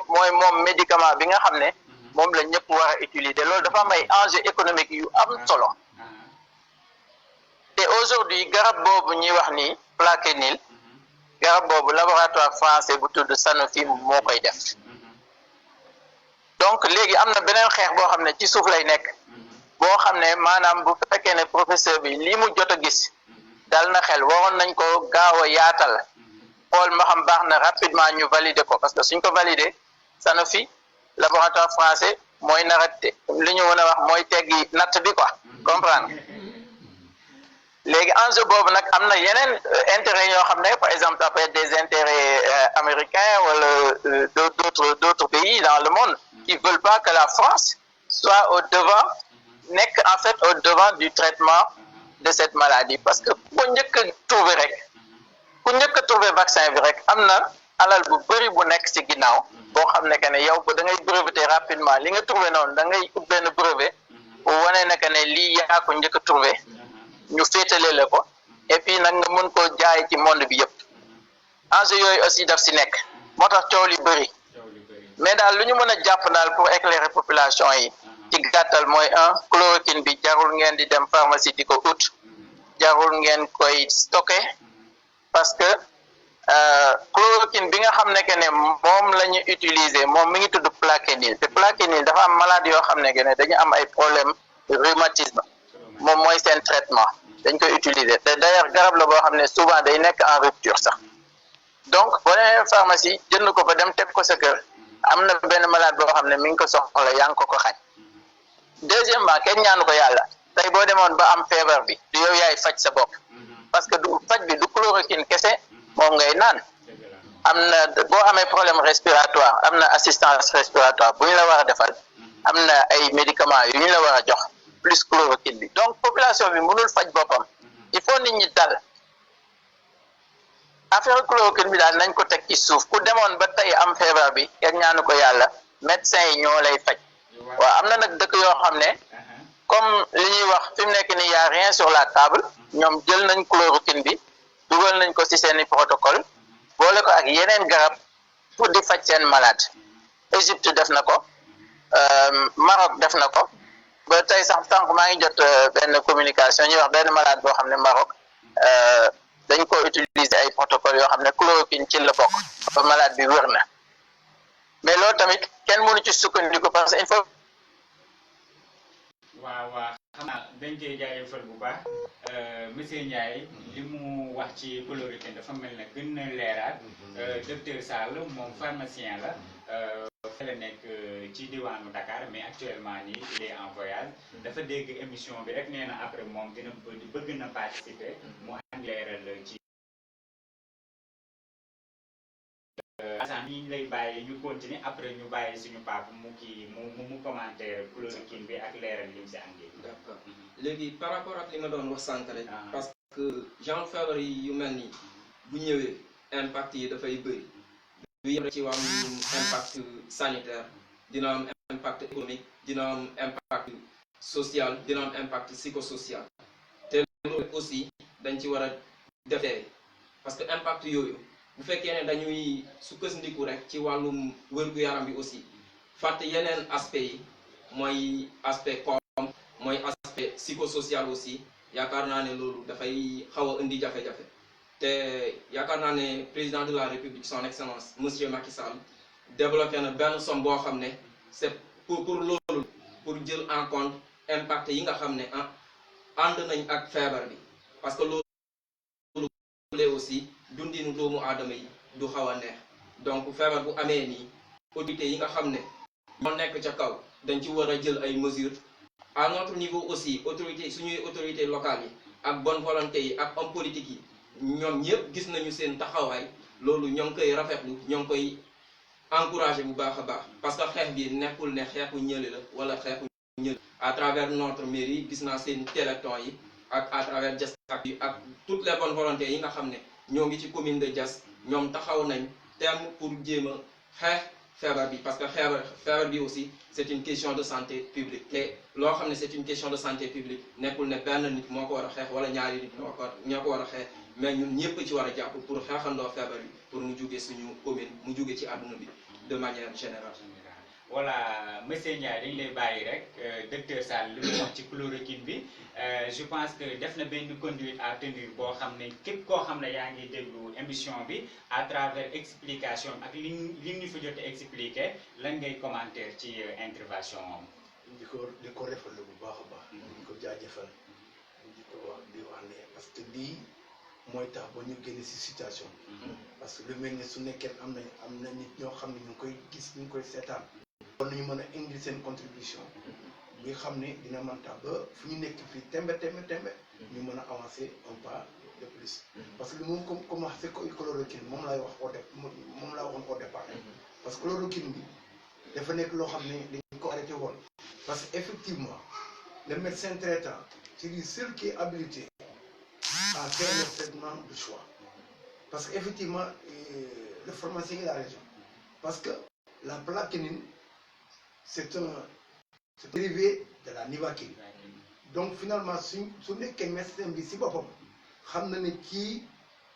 mooy moom médicament bi nga xam ne moom la ñëpp war a utiliser loolu dafa am ay enjeu économique yu am solo te aujourd'hui garab boobu ñuy wax ni plaquenil garab boobu laboratoire français bu tudd Sanofi moo koy def donc léegi am na beneen xeex boo xam ne ci suuf lay nekk boo xam ne maanaam bu fekkee ne professeur bi lii mu jot a gis dal na xel waroon nañ ko gaaw a yaatal xool ma xam baax na rapidement ñu valider ko parce que suñ ko valider Sanofi laboratoire français mooy narate li ñu mën a wax mooy teggi natt bi quoi comprendre léegi enjeu boobu nag am na yeneen intérêt yoo xam ne par exemple ça peut être des intérêts américains wala d'autres pays dans le monde qui veulent pas que la France soit au devant nekk en fait au devant du traitement de cette maladie parce que ku njëkk a trouver rek ku njëkk a trouver vaccin bi rek am na alal bu bëri bu nekk ci ginnaaw boo xam ne que ne yow da ngay breveter rapidement li nga trouver noonu da ngay ut benn brevet bu wane ne que ne lii yaa ko njëkk a trouver ñu féetale la ko et puis nag nga mën koo jaay ci monde bi yëpp enjeu yooyu aussi daf si nekk moo tax coow li bëri mais daal lu ñu mën a jàpp daal pour éclairer population yi ci gàttal mooy chloroquine bi jarul ngeen di dem pharmacie di ko ut jarul ngeen koy stocké parce que chloroquine bi nga xam ne que ne moom la ñu utiliser moom mi ngi tudd plaquenil te plaquenil dafa am malade yoo xam ne que ne dañu am ay problème rhumatisme moom mooy seen traitement dañ koy utiliser te d'ailleurs garab la boo xam ne souvent day nekk en rupture sax donc boo demee pharmacie jënd ko fa dem teg ko sa kër am na benn malade boo xam ne mi ngi ko soxla yaa ngi ko xañ deuxièmement kenn ñaanu ko yàlla tey boo demoon ba am feebar bi du yow yaay faj sa bopp parce que du faj bi du chloroquine kese moom ngay naan am na boo amee problème respiratoire am na assistance respiratoire bu ñu la war a defal am na ay médicaments yu ñu la war a jox plus chloroquine bi donc population bi mënul faj boppam il faut nit ñi dal affaire chloroquine bi daal nañ ko teg ci suuf ku demoon ba tey am feebar bi kenn ñaanu ko yàlla médecin yi ñoo lay faj waaw am na nag dëkk yoo xam ne comme li ñuy wax fi mu nekk ni y a rien sur la table ñoom jël nañ chloroquine bi dugal nañ ko ci seeni protocole boole ko ak yeneen garab pour di faj seen malade Égypte def na ko Maroc def na ko ba tey sax sànq maa ngi jot benn communication ñuy wax benn malade boo xam ne Maroc dañ ko utiliser ay protocole yoo xam ne chloroquine ci la bokk ba malade bi wér na mais loolu tamit kenn mënu ci sukkandiku parce que il faut. waaw xam naa dañ koy jaajëfal bu baax monsieur Ndiaye li mu wax ci chloroquine dafa mel ne gën na leeraat docteur Sall moom pharmacien la fa la nekk ci diwaanu Dakar mais actuellement nii il est en voyage dafa dégg émission bi rek nee na après moom dina bëgg na participer mu am leeral ci Assane ñu lay bàyyi ñu continuer après ñu bàyyi suñu papa mu kii mu commenter chloroquine bi ak leeral li mu si andi. D'accord léegi par rapport ak li ma doon wax sànq rek. parce que genre feebar yi yu mel nii bu ñëwee impact yi dafay bëri. du yem rek ci wàllum impact sanitaire dina am impact économique dina am impact social dina am impact psychosocial te loolu aussi dañ ci war a defee parce que impact yooyu bu fekkee ne dañuy sukkandiku rek ci wàllum wér-gu-yaram bi aussi fàtte yeneen aspect yi mooy aspect koom mooy aspect psychosocial aussi yaakaar naa ne loolu dafay xaw a indi jafe-jafe te yaakaar naa ne président de la république son excellence monsieur Macky Sall développé na benn somme boo xam ne c'est pour loolu pour jël en compte impact yi nga xam ne ànd nañ ak feebar bi parce que loolu aussi dundinu doomu aadama yi du xaw a neex donc feebar bu amee nii autorités yi nga xam ne ñoo nekk ca kaw dañ ci war a jël ay mesures à notre niveau aussi autorité suñuy autorités locales yi ak bonne volonté yi ak homme politique yi ñoom ñëpp gis nañu seen taxawaay loolu ñoo ngi koy rafetlu ñoo ngi koy encouragé bu baax a baax parce que xeex bi nekkul ne xeexu ñëli la wala xeexu ñëli à travers notre mairie gis naa seen téléthon yi ak à travers Diass yi ak toutes les bonnes volontés yi nga xam ne ñoo ngi ci commune de Diass ñoom taxaw nañ terme pour jéem a xeex feebar bi parce que feebar bi aussi c'est une question de santé publique te loo xam ne c'est une question de santé publique nekkul ne benn nit moo ko war a xeex wala ñaari nit ñoo ko war a xeex mais ñun ñëpp ci war a jàpp pour xeexandoo feebar bi pour mu jóge suñu commune mu jóge ci àdduna bi de manière générale. voilà monsieur Ndiaye dañ lay bàyyi rek docteur Sall li mu wax ci chloroquine bi je pense que def na benn conduite à tenir boo xam ne képp koo xam ne yaa ngi déglu émission bi à travers explication ak li ñu fa jot a expliqué lan ngay commentaire ci intervention moom. di ko rafetlu bu baax a baax. di ko jaajëfal di wax ne parce que lii mooy tax ba ñu génne ci situation bi. parce que lu mel ne su nekkee am na nit ñoo xam ne ñu ngi koy gis ñu ngi koy seetaan. kon nañu mën a indi seen contribution bi xam ne dina mën tax ba fu ñu nekk fii tembe ñu mën a avancer un pas de plus parce que li moom comme wax c'est chloroquine moom laay wax moom laa waxoon au départ parce que chloroquine bi dafa nekk loo xam ne dañ ko arrêté woon parce que effectivement le médecin traitant c'est lui seul qui est habilité à faire le traitement de choix parce que effectivement le pharmacien il a raison parce que la plaquenine c'est un dérivé de la nivaquine donc finalement su nekkee médecin bi si boppam xam na ne kii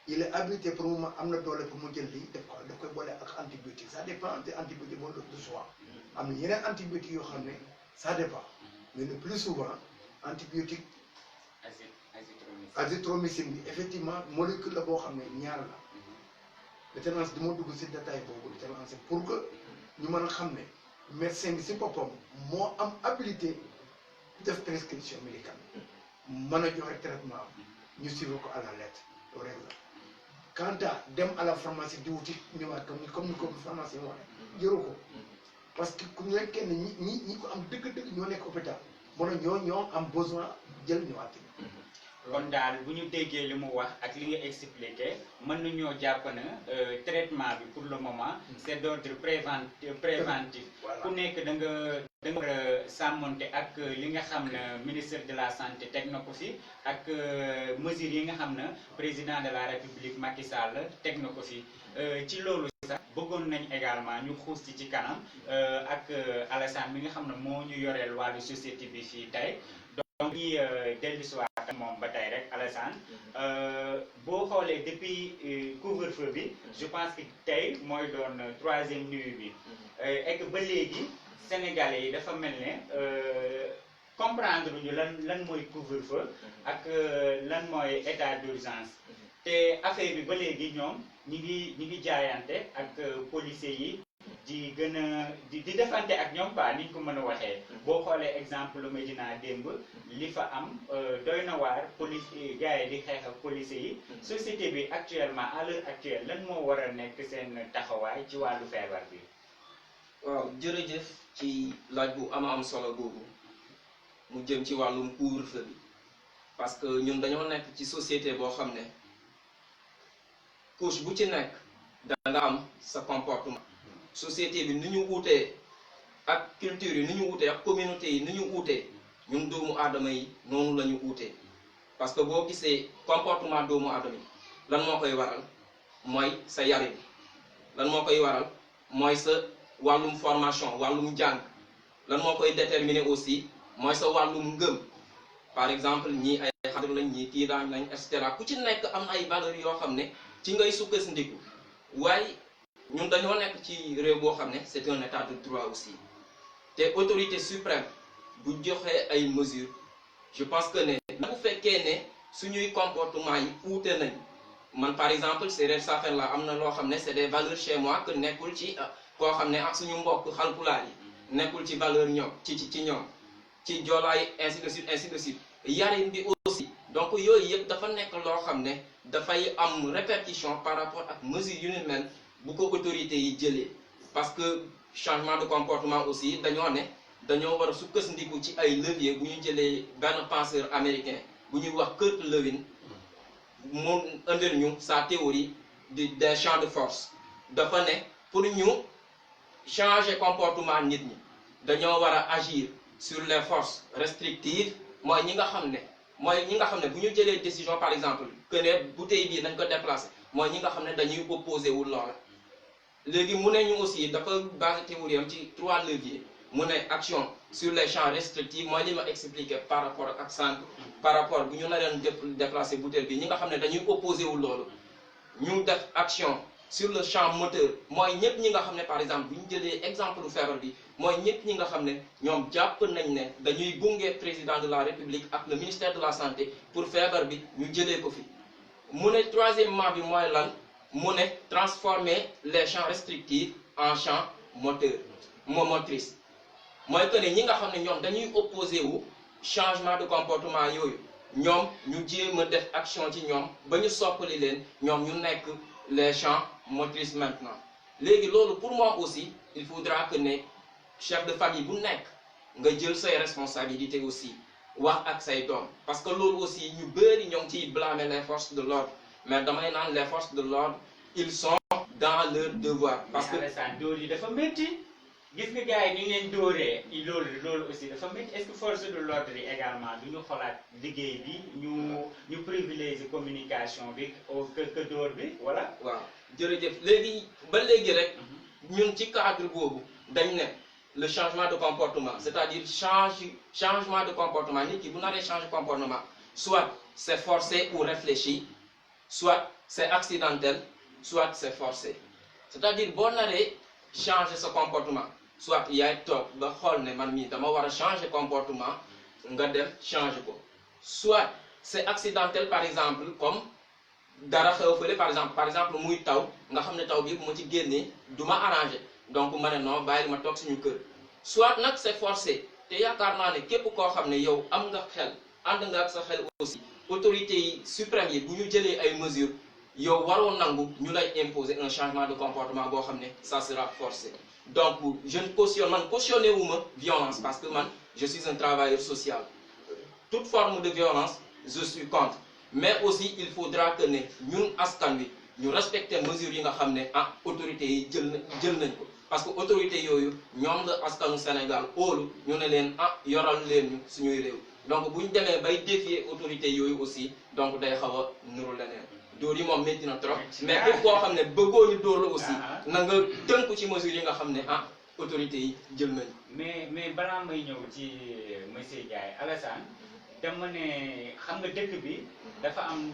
il est habilité pour mu am na doole pour mu jël lii daf koy boole ak antibiotique ça dépend des antibiotiques bon de choix am na yeneen antibiotiques yoo xam ne ça dépend mais le plus souvent antibiotique azithromycine bi effectivement molécule la boo xam ne ñaar la déterminance du ma dugg si détail boobu déterminance pour que ñu mën a xam ne médecin bi si boppam moo am habilité def prescription médicale mën a joxe traitement ñu suivre ko à la lettre loolu rek la quant à dem à la pharmacie di wuti ñëwaat comme ni ko pharmacie waxee jëru ko parce que ku nekkee ne ñi ko am dëgg-dëgg ñoo nekk hôpital mën a ñoo am besoin jël ñëwaat kon daal bu ñu déggee li mu wax ak li nga expliqué mën nañoo jàpp na traitement bi pour le moment c'est d'ordre préventif ku nekk da nga war a sàmmonte ak li nga xam ne ministre de la santé teg na ko fi ak mesures yi nga xam ne président de la république Macky Sall teg na ko fi ci loolu sax bëggoon nañ également ñu xuus ci kanam ak Alassane mi nga xam ne moo ñu yoreel wàllu société bi fii tey donc ñi dellusiwaat moom ba tey rek Alassane boo xoolee depuis couvre-feu bi je pense que tey mooy doon 3e nuit bi et que ba léegi sénégalais yi dafa mel ne comprendre ñu lan mooy couvre-feu ak lan mooy état d'urgence te affaire bi ba léegi ñoom ñi ngi jaayante ak policiers yi di gën a di defante ak ñoom quoi ni ñu ko mën a waxee boo xoolee exemple lu Médina démb li fa am doy na waar police gars yi di xeex ak policiers yi société bi actuellement à l'heure actuelle lan moo war a nekk seen taxawaay ci wàllu feebar bi. waaw jërëjëf ci laaj bu am solo boobu mu jëm ci wàllum couvre-feu bi parce que ñun dañoo nekk ci société boo xam ne couche bu ci nekk da nga am sa comportement société bi ni ñu uutee ak culture yi ni ñu uutee ak communauté yi ni ñu uutee ñun doomu aadama yi noonu la ñu uutee parce que boo gisee comportement doomu aadama yi lan moo koy waral mooy sa yarin lan moo koy waral mooy sa wàllum formation wàllum jàng lan moo koy déterminer aussi mooy sa wàllum ngëm par exemple ñii ay xadr lañ ñii tiiraan lañ et cetera ku ci nekk am ay valeurs yoo xam ne ci ngay sukkandiku waaye ñun dañoo nekk ci réew boo xam ne c'est un état de droit aussi te autorité suprême bu joxee ay mesures je pense que ne bu fekkee ne suñuy comportement yi uute nañ man par exemple séeréer saafen la am na loo xam ne c'est des valeurs chez moi que nekkul ci koo xam ne ak suñu mbokk xalpulaar yi nekkul ci valeur ñoom ci ñoom ci joolaay ainsi de suite yarin bi aussi donc yooyu yëpp dafa nekk loo xam ne dafay am répercussion par rapport ak mesures yu ni mel bu ko autorités yi jëlee parce que changement de comportement aussi dañoo war a sukkandiku ci ay leviers bu ñu jëlee benn penseur américain bu ñuy wax Kurt Lewin mu indil ñu sa théorie des champs de force dafa ne pour ñu changer comportement nit ñi dañoo war a agir sur les forces restrictives mooy ñi nga xam ne bu ñu jëlee décision par exemple que ne bouteille bii nañ ko déplacer mooy ñi nga xam ne dañuy opposé wu loola léegi mu ne ñu aussi dafa basé théorie am ci 3 leviers mu ne action sur les champs restrictifs mooy li ma expliqué par rapport ak sànq par rapport bu ñu nareen déplacer bouteille bi ñi nga xam ne dañuy opposé wu loolu ñu def action sur le champ moteur mooy ñëpp ñi nga xam ne par exemple bu ñu jëlee exemple lu feebar bi mooy ñëpp ñi nga xam ne ñoom jàpp nañ ne dañuy gunge président de la république ak le ministère de la santé pour feebar bi ñu jëlee ko fi mu ne troisièmement bi mooy lan mu ne transformer les champs restrictifs en champs motrices mooy que ne ñi nga xam ne ñoom dañuy opposé wu changement de comportement yooyu ñoom ñu jéem a def action ci ñoom ba ñu soppali leen ñoom ñu nekk les champs motrices maintenant léegi loolu pour moi aussi il faudra que ne chef de famille bu nekk nga jël say responsabilités aussi wax ak say doom parce que loolu aussi ñu bëri ñoo ngi ciy blâmer les forces de l'ordre mais damay naan les forces de l'ordre ils sont dans leur devoir parce que dóor yi dafa métti gis nga gars yi ni ñu leen dóoree loolu aussi dafa métti est-ce que force de l'ordre yi également du ñu xolaat liggéey bi ñu privilégier communication bi que dóor bi voilà. waaw jërëjëf léegi ba léegi rek ñun ci cadre boobu dañ ne le changement de comportement c'est-à-dire changement de comportement nit ki bu naree changer comportement soit c'est forcé ou réfléchi soit c'est accidentel soit c'est forcé c'est-à-dire boo naree changer sa comportement soit yaay toog ba xool ne man mii dama war a changer comportement nga dem changer ko soit c'est accidentel par exemple comme dara xew fële par exemple muy taw nga xam ne taw bi bu ma ci génnee du ma arranger donc ma ne non bàyyi ma toog suñu kër soit nag c'est forcé te yaakaar naa ne képp koo xam ne yow am nga xel ànd nga ak sa xel aussi autorités yi suprêmes yi bu ñu jëlee ay mesures yow waroo nangu ñu lay imposer un changement de comportement boo xam ne ça sera forcé donc je ne cautionné wu ma violence parce que man je suis un travailleur social toute forme de violence je suis contre mais aussi il faudra que ne ñun askan wi ñu respecter mesures yi nga xam ne autorités yi jël nañ ko parce que autorités yooyu ñoom la askanu Sénégal óolu ñu ne leen yoral leen ñu suñuy réew donc bu ñu demee bay défier autorités yooyu aussi donc day xaw a nuru leneen dóor yi moom métti na trop mais képp koo xam ne bëggoo ñu dóor la aussi na nga tënku ci mesures yi nga xam ne autorités yi jël nañ mais balaa may ñëw ci monsieur Ndiaye Alassane dama ne xam nga dëkk bi dafa am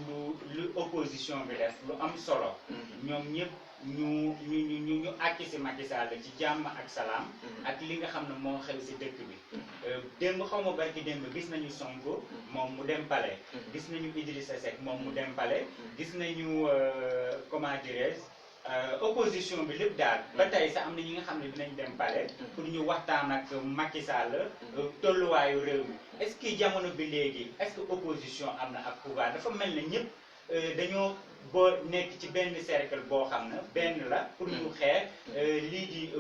lu opposition bi def lu am solo ñoom ñëpp ñu àcc si Macky Sall ci jàmm ak salaam ak li nga xam ne moo xew si dëkk bi démb xaw ma barki démb gis nañu Sonko moom mu dem palais gis nañu Idrissa Seck moom mu dem palais gis nañu comment dirais-je opposition bi lépp daal ba tey sax am na ñi nga xam ne dinañ dem palais pour ñu waxtaan ak Macky Sall tolluwaayu réew mi est-ce que jamono bi léegi est-ce que opposition am na ak pouvoir dafa mel ne ñëpp dañoo boo nekk ci benn cercle boo xam ne benn la pour ñu xeex lii di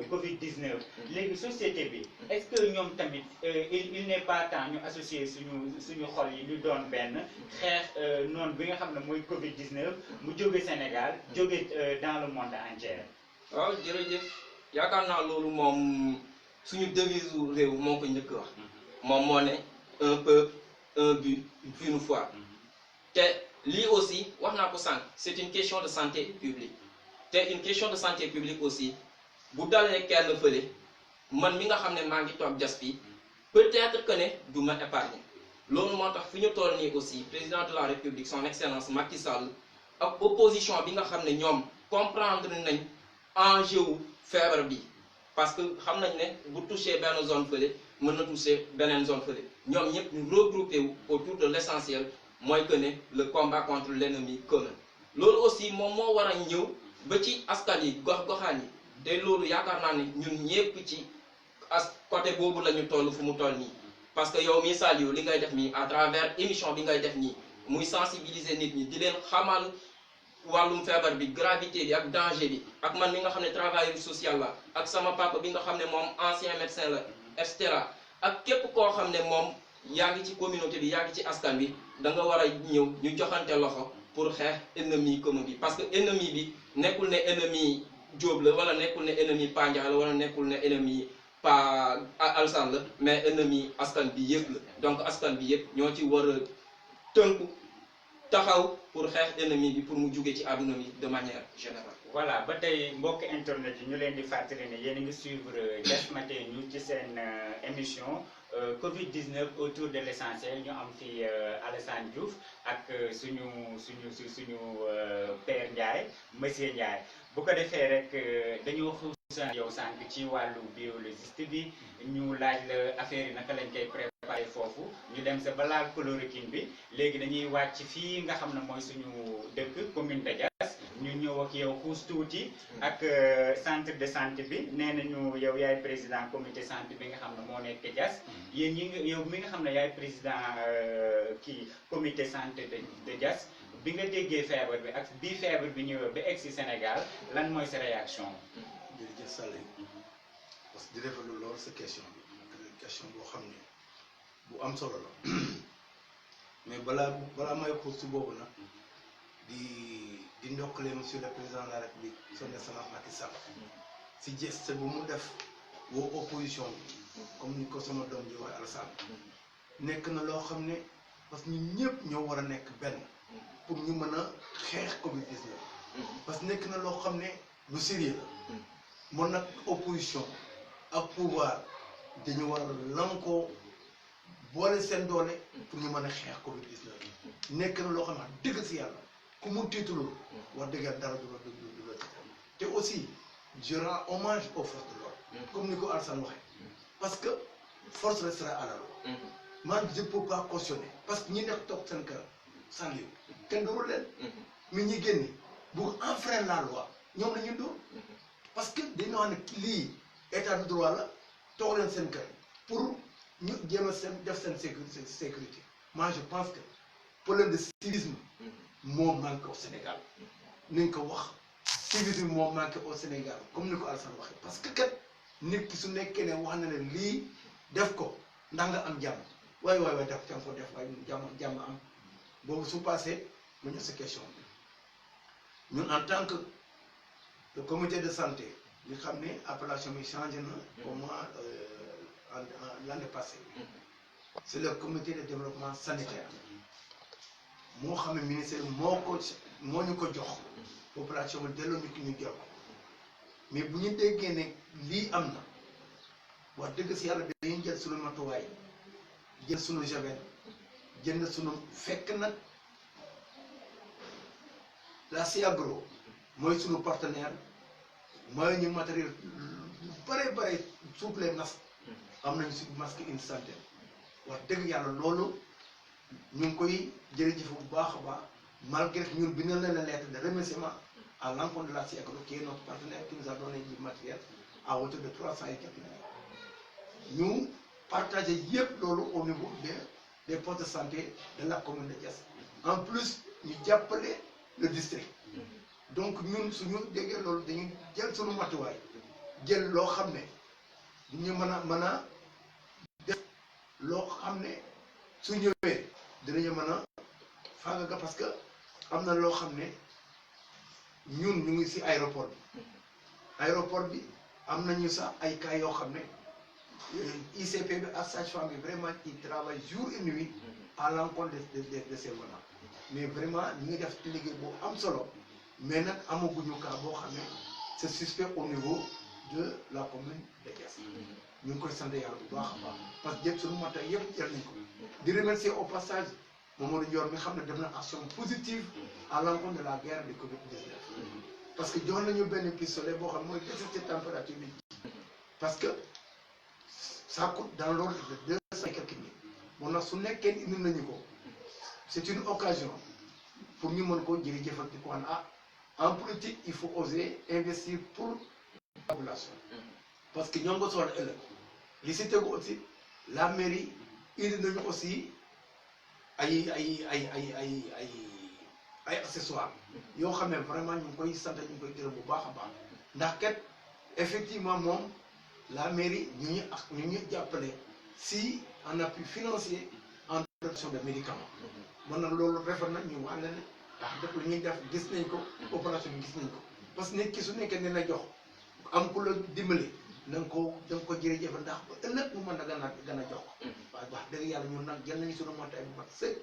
Covid 19. léegi société bi est-ce que ñoom tamit il n'est pas temps ñu associer suñu xol yi ñu doon benn xeex noonu bi nga xam ne mooy Covid 19 mu jóge Sénégal jóge dans le monde entier. waaw jërëjëf yaakaar naa loolu moom suñu devise réew moo ko njëkk wax moom moo ne un peuple un but une foi te lii aussi wax naa ko sànq c'est une question de santé publique te une question de santé publique aussi bu dalee kenn fële man mi nga xam ne maa ngi toog jas fii peut-être que ne du ma épargner loolu moo tax fi ñu toll nii aussi président de la république son excellence Macky Sall ak opposition bi nga xam ne ñoom comprendre nañ enjeu wu feebar bi parce que xam nañ ne bu touché benn zone fële mën na touché beneen zone fële ñoom ñëpp ñu regroupé wu autour de l'essentiel mooy que ne le combat contre l'ennemi commun loolu aussi moom moo war a ñëw ba ci askan yi gox-goxaan yi te loolu yaakaar naa ne ñun ñëpp ci côté boobu la ñu toll fu mu toll nii parce que yow mii Saliou li ngay def nii à travers émission bi ngay def nii muy sensibiliser nit ñi di leen xamal wàllum feebar bi gravité bi ak danger bi ak man mi nga xam ne travailleur social la ak sama papa bi nga xam ne moom ancien médecin la et cetera ak képp koo xam ne moom yaa ngi ci communauté bi yaa ngi ci askan bi da nga war a ñëw ñu joxante loxo pour xeex ennemi commun bi parce que ennemi bi nekkul ne ennemi Diop la wala nekkul ne ennemi Pandia la wala nekkul ne ennemi Pa Alsane la mais ennemi askan bi yëpp la donc askan bi yëpp ñoo ci war a tënku taxaw pour xeex ennemi bi pour mu jóge ci àdduna bi de manière générale. voilà ba tey mbokk internet yi ñu leen di fàttali ne yéen a ngi suivre Dias Matin News ci seen émission Covid 19 autour de l'essentiel ñu am fi Alassane Diouf ak suñu père Ndiaye monsieur Ndiaye bu ko defee rek dañoo xuusan yow sànq ci wàllu biologiste bi ñu laaj la affaire yi naka lañ koy préparé foofu ñu dem sa balaa chloroquine bi léegi dañuy wàcc fii nga xam ne mooy suñu dëkk commune de Dias ñu ñëw ak yow xuus tuuti ak centre de santé bi nee nañu yow yaay président comité santé bi nga xam ne moo nekk Dias yéen yow mi nga xam ne yaay président kii comité santé de Dias bi nga déggee feebar bi ak bii feebar bi ñëwee ba egg si Sénégal lan mooy sa réaction. jërëjëf Sall parce que di rafetlu lool sa question bi question boo xam ne bu am solo la mais balaa may xuus si boobu nag di ndokkale monsieur le président de la république son excellence Macky Sall si geste bu mu def woo opposition bi comme ni ko sama doom ji waxee Alassane nekk na loo xam ne parce que ñun ñëpp ñoo war a nekk benn pour ñu mën a xeex Covid 19 parce que nekk na loo xam ne lu sérieux la moom nag opposition ak pouvoir dañu war a lankoo boole seen doole pour ñu mën a xeex Covid 19 nekk na loo xam ne dëgg si yàlla ku mu tiitalul wax dëgg yàlla dara du la tiital te aussi je rends hommage aux forces de l'ordre comme ni ko Alassane waxee parce que force restera à la loi man je peux pas cautionner parce que ñi nekk toog seen kër sans lieu kenn dóorul leen mais ñi génne bu enfreindre la loi ñoom la ñuy dóor parce que dañoo xam ne lii état de droit la toog leen seen kër pour ñu jéem a seen def seen sécurité moi je pense que problème de civisme moo manqué au Sénégal nañ ko wax civisme moo manqué au Sénégal comme ni ko Alassane waxee parce que kat nit ki su nekkee ne wax na ne lii def ko ndax nga am jàmm waaye def ca ko def waaye jàmm am boobu su passé ma ñëw sa question bi ñun en tant que le comité de santé ñu xam ne appellation bi changé na au moins l'année passée c'est le comité de développement sanitaire moo xam ne ministère moo ñu ko jox population bi delloo ñu ki ñu jot mais bu ñu déggee ne lii am na wax dëgg si yàlla dañuy jël sunu matuwaay jël sunu javel jënd sunu fekk nag la Siagro mooy sunu partenaire mooy ñu matériel bare souple masque am nañu si masque une centaine wax dëgg yàlla loolu ñu ngi koy jërëjëf bu baax a baax malgré ñun bindal na la lettre de remerciement à l'encontre de la Siagro qui est notre partenaire qui nous a donné du matériel à hauteur de 300 et quelques millions ñu partagé yëpp loolu au niveau des postes de santé de la commune de Dias en plus ñu jàppale le district donc ñun suñu déggee loolu dañuy jël suñu matuwaay jël loo xam ne ñu mën a def loo xam ne su ñëwee dinañu mën a faagaga parce que am na loo xam ne ñun ñu ngi ci aéroport bi am nañu sax ay cas yoo xam ne ICP bi ak sage-femme bi vraiment ils travaillent jour et nuit à l'encontre de ces volants mais vraiment ñu ngi def liggéey boo am solo mais nag amaguñu cas boo xam ne c'est suspect au niveau de la commune de Diass ñu ngi koy sant yàlla bu baax a baax parce que yëpp suñu matuwaay yëpp jël nañ ko di remercier au passage Mamadou Ndior mi xam ne def na action positive à l'encontre de la guerre du Covid-19 parce que jox nañu benn pistolet boo xam mooy détecter température bi parce que ça coûte dans l'ordre de 200 et quelques mille bon nag su nekkee indi nañu ko c'est une occasion pour ñu mën ko jërëjëfal di ko wax en politique il faut oser investir pour la population parce que ñoo ngi ko soxla ëllëg li si tegu aussi la mairie indi nañu aussi ay accessoires yoo xam ne vraiment ñu ngi koy sant ñu ngi koy gërëm bu baax a baax ndax kat effectivement moom la mairie ñu ñu jàppale si en appui financier en production de médicaments man nag loolu rafet na ñu wax ne ndax def lu ñuy def gis nañ ko opération bi gis nañ ko parce que nit ki su nekkee ne la jox am ku la dimbali da nga ko jërëjëf ndax ba ëllëg mu mën a gën a jox waaye wax dëgg yàlla ñun nag jël nañu suñu montaay bu mat sëkk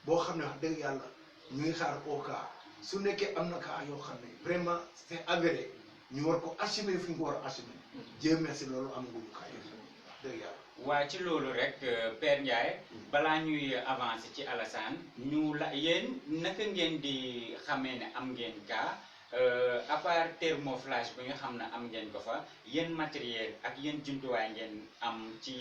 boo xam ne wax dëgg yàlla ñu ngi xaar au cas su nekkee am na cas yoo xam ne vraiment c'est avéré ñu war ko assumer fi ñu ko war a assumer Dieu merci loolu amaguñu cas yi wax dëgg yàlla. waa ci loolu rek Père Ndiaye balaa ñuy avancer ci Alassane ñu la yéen naka ngeen di xamee ne am ngeen cas à part thermoflash bi nga xam ne am ngeen ko fa yéen matériel ak yéen jumtuwaay ngeen am ci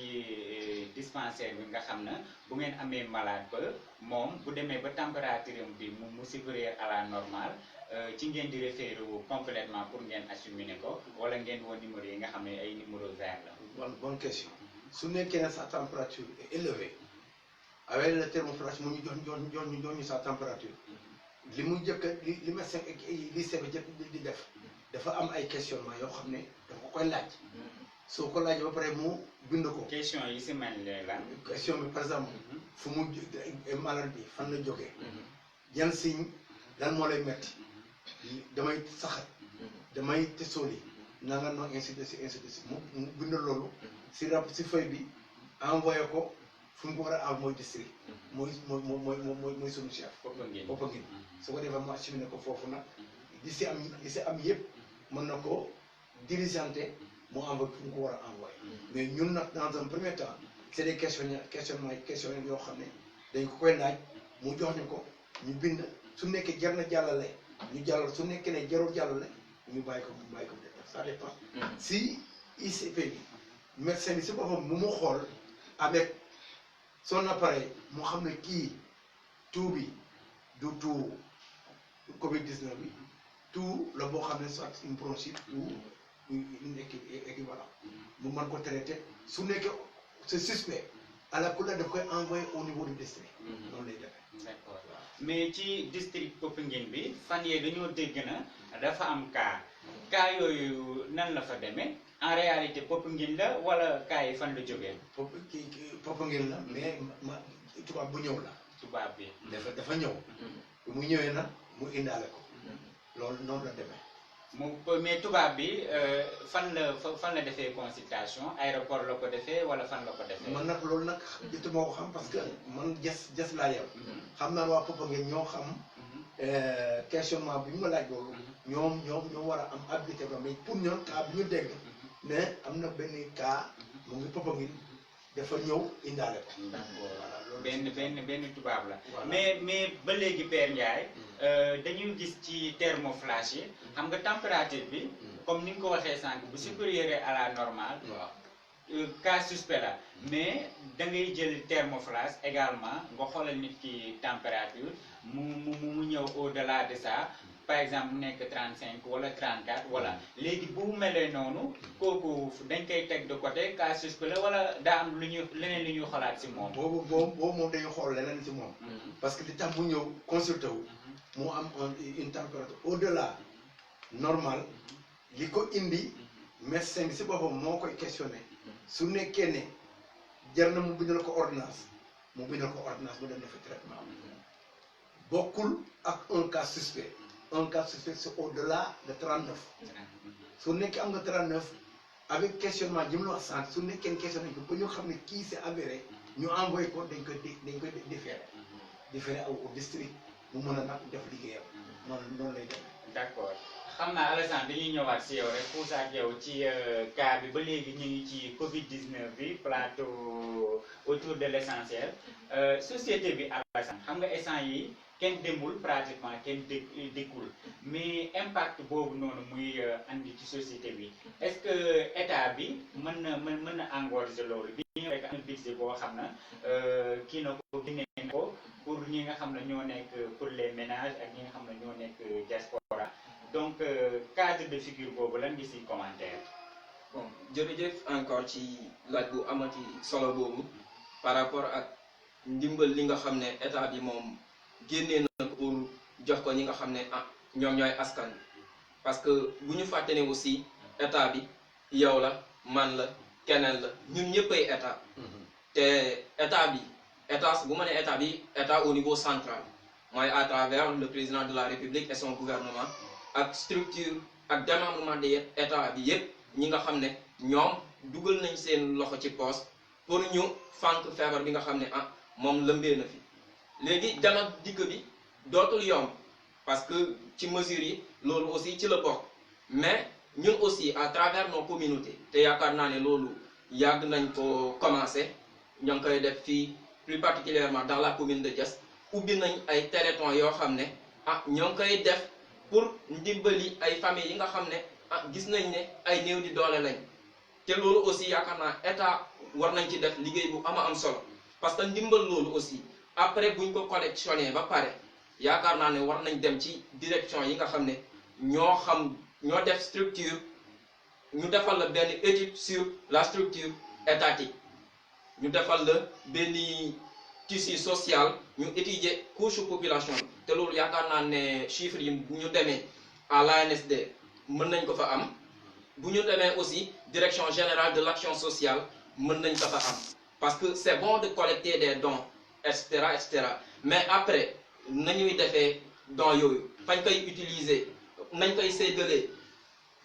dispensaire bi nga xam ne bu ngeen amee malade ba moom bu demee ba température bi mu supérieur à la normale ci ngeen di référé wu complètement pour ngeen acheminer ko wala ngeen woo numéro yi nga xam ne ay numéro vert la. bonne question su nekkee ne sa température est élevée avec le thermoflash mu ñu jox ñu sa température li muy jëkk li médecin li sebe jëkk di def dafa am ay questionnement yoo xam ne dafa koy laaj soo ko laajee ba pare mu bind ko. question yi si mel ne lan. question bi par exemple fu mu malade bi fan la jógee yan signe lan moo lay metti damay saxat damay tesoli nanga noonu ainsi de suite mu bind loolu si feuille bi envoyé ko fu mu ko war a am mooy district mooy sunu chef Popenguine su ko defee mu acheminé ko foofu nag li si am yëpp mën na ko dirigeanté mu envoyé fu mu ko war a envoyé mais ñun nag dans un premier temps c'est des questionnaires yoo xam ne dañ ko koy laaj mu jox ñu ko ñu bind su nekkee jar na jàllale ñu jàllal su nekkee ne jarul jàllale ñu bàyyi ko ça dépend si ICP bi médecin bi si boppam mu xool avec son appareil moo xam ne kii tout bi du tout Covid-19 bi tout la boo xam ne soit une bronchite ou une équivalent mu mën ko traité su nekkee c'est suspect à la couleur daf koy envoyé au niveau du district noonu lay defee. D'accord mais ci district Popenguine bi fan yee dañoo dégg na dafa am cas yooyu nan la fa demee en réalité Popenguine la wala cas yi fan la jógee. Popenguine la mais tubaab bu ñëw la. tubaab bi dafa ñëw. bu mu ñëwee nag mu indaale ko. loolu noonu la demee. mais tubaab bi fan la defee consultation aéroport la ko defee wala fan la ko defee. man nag loolu nag jotuma ko xam parce que man jas laa yem. xam naa waa Popenguine ñoo xam. questionnement bi ñu ma laaj loolu. ñoo war a am habilité ba mais pour ñoom cas bi ñu dégg. mais am na benn cas mu ngi Popenguine dafa ñëw indaale ko. d'accord benn tubaab la. mais ba léegi Père Ndiaye. dañuy gis ci thermoflash yi xam nga température bi comme ni nga ko waxee sànq bu supérieur à la normale cas suspect la mais da ngay jël thermoflash également nga xoolal nit ki température mu ñëw au delà de ça par exemple mu nekk 35 wala 34 voilà léegi bu melee noonu kooku dañ koy teg de côté cas suspect la wala daa am lu ñu leneen li ñuy xalaat si moom. boobu moom dañuy xool leneen si moom. parce que li tax mu ñëw consulté wu. mu am une température au-delà normal li ko indi médecin bi si boppam moo koy questionné su nekkee ne jar na mu bindal ko ordonnance mu bindal ko ordonnance mu dem defi traitement bokkul ak un cas suspect c'est au-delà de 39 su nekkee am nga 39 avec questionnement ji mu la wax sànq su nekkee questionné ko ba ñu xam ne kii c'est avéré ñu envoyé ko dañ koy différé au district mu mën a nag def liggéeyam noonu lay demee. d'accord xam naa Alassane dañuy ñëwaat si yow rek puusaat yow ci cas bi ba léegi ñu ngi ci Covid 19 bi plateau autour de l'essentiel société bi Alassane xam nga instant yi kenn demul pratiquement kenn dikkul mais impact boobu noonu muy andi ci société bi est-ce que état bi mën na engorger loolu bi ñu rek am budget boo xam na kii na ko génne ko pour ñi nga xam ne ñoo nekk pour les ménages ak ñi nga xam ne ñoo nekk diaspora donc cadre de figure boobu lan ngi si commentaire. bon jërëjëf encore ci laaj bu amati solo boobu par rapport ak ndimbal li nga xam ne état bi moom génnee na pour jox ko ñi nga xam ne ñoom ñooy askan parce que bu ñu fàtte ne aussi état bi yow la man la keneen la ñun ñëppay état te état bi bu ma nee état bi état au niveau central mooy à travers le président de la République et son gouvernement ak structure ak démembrement de état bi yëpp ñi nga xam ne ñoom dugal nañ seen loxo ci poche pour ñu fànq feebar bi nga xam ne moom lëmbee na fi léegi dem ak dikk bi dootul yomb parce que ci mesures yi loolu aussi ci la bokk mais ñun aussi à travers nos communautés te yaakaar naa ne loolu yàgg nañ ko commencé ñoo ngi koy def fii plus particulièrement dans la commune de Diass ubbi nañ ay téléthon yoo xam ne ñoo ngi koy def pour ndimbali ay familles yi nga xam ne gis nañ ne ay néew di doole lañ te loolu aussi yaakaar naa état war nañ ci def liggéey bu am solo parce que ndimbal loolu aussi après buñ ko collectionné ba pare yaakaar naa ne war nañ dem ci direction yi nga xam ne ñoo def structure ñu defal la benn étude sur la structure étatique ñu defal la benn tissu social ñu étudier couche population bi te loolu yaakaar naa ne chiffres yi bu ñu demee à l'ANSD mën nañ ko fa am bu ñu demee aussi direction générale de l'action sociale mën nañ ko fa am parce que c'est bon de collecter des dons etc mais après nañuy defee dons yooyu fañ koy utiliser nañ koy séddalee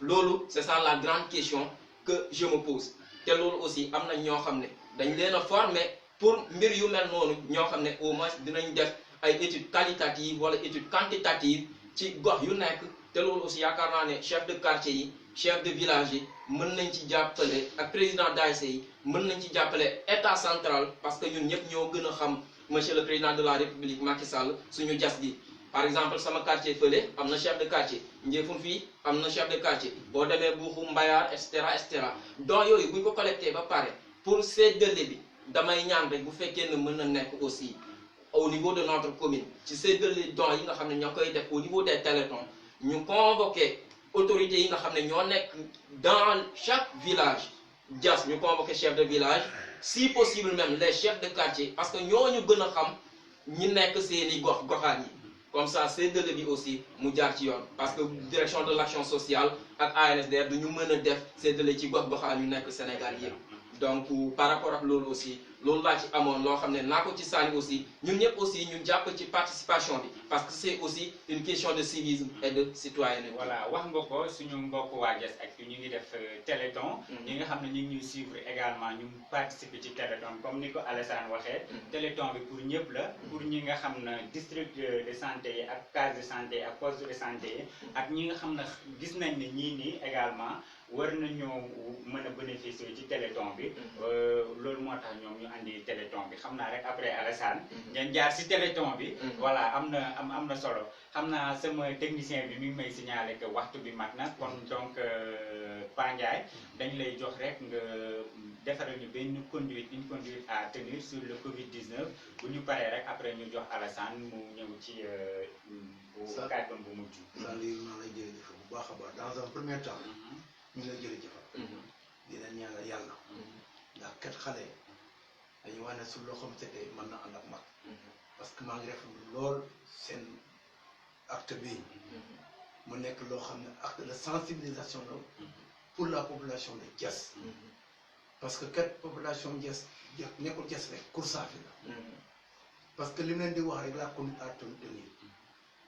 loolu c'est ça la grande question que je me pose te loolu aussi am nañ ñoo xam ne dañ leen a former pour mbir yu mel noonu ñoo xam ne au moins dinañ def ay études qualitatives wala études quantitatives ci gox yu nekk te loolu aussi yaakaar naa ne chef de quartier yi chef de village yi mën nañ ci jàppale ak président d'ASC yi mën nañ ci jàppale état central parce que ñun ñëpp ñoo gën a xam monsieur le président de la république Macky Sall suñu Diass gi par exemple sama quartier fële am na chef de quartier Njéefun fii am na chef de quartier boo demee Buuxu Mbayaar et cetera donc yooyu buñ ko collecté ba pare pour séddale bi damay ñaan rek bu fekkee ne mën na nekk aussi au niveau de notre commune ci séddale dons yi nga xam ne ñoo koy def au niveau des téléthons ñu convoqué autorités yi nga xam ne ñoo nekk dans chaque village Diass ñu convoqué chef de village si possible même les chefs de quartier parce que ñooñu gën a xam ñi nekk seeni goxaan yi comme ça séddale bi aussi mu jaar ci yoon parce que direction de l'action sociale ak ANSD du ñu mën a def séddale ci goxaan yu nekk Sénégal yëpp donc par rapport ak loolu aussi loolu laa ci amoon loo xam ne naa ko ci sànni aussi ñun ñëpp aussi ñu jàpp ci participation bi parce que c'est aussi une question de civisme et de citoyenneté. voilà wax nga ko suñu mbokk waa Diass ak ñu ngi def téléthon. ñi nga xam ne ñu ngi ñuy suivre également ñu participer ci téléthon comme ni ko Alassane waxee. téléthon bi pour ñëpp la. pour ñi nga xam ne district de santé yi ak case de santé ak poste de santé yi ak ñi nga xam ne gis nañ ne ñii nii également war nañoo mën a bénéficier ci téléthon bi. loolu moo tax ñoom ñu andi téléthon bi xam naa rek après Alassane ngeen jaar si téléthon bi voilà am na solo xam naa sama technicien bi mi ngi may signaler que waxtu bi mat na kon donc Pa Ndiaye dañ lay jox rek nga defaral ñu benn une conduite à tenir sur le Covid-19 bu ñu paree rek après ñu jox Alassane mu ñëw ci kàddoom bu mujj. Saliou maa lay jërëjëf bu baax a baax dans un premier temps ñu ngi lay jërëjëfal di leen ñaanal yàlla ndax kat xale dañuy wax ne su loo xam te tey mën na ànd ak mag parce que maa ngi def lool seen acte bi mu nekk loo xam ne acte de sensibilisation la pour la population de Diass parce que kat population Diass nekkul Diass rek Koursaafi la parce que li mu leen di wax rek la conduite à tenir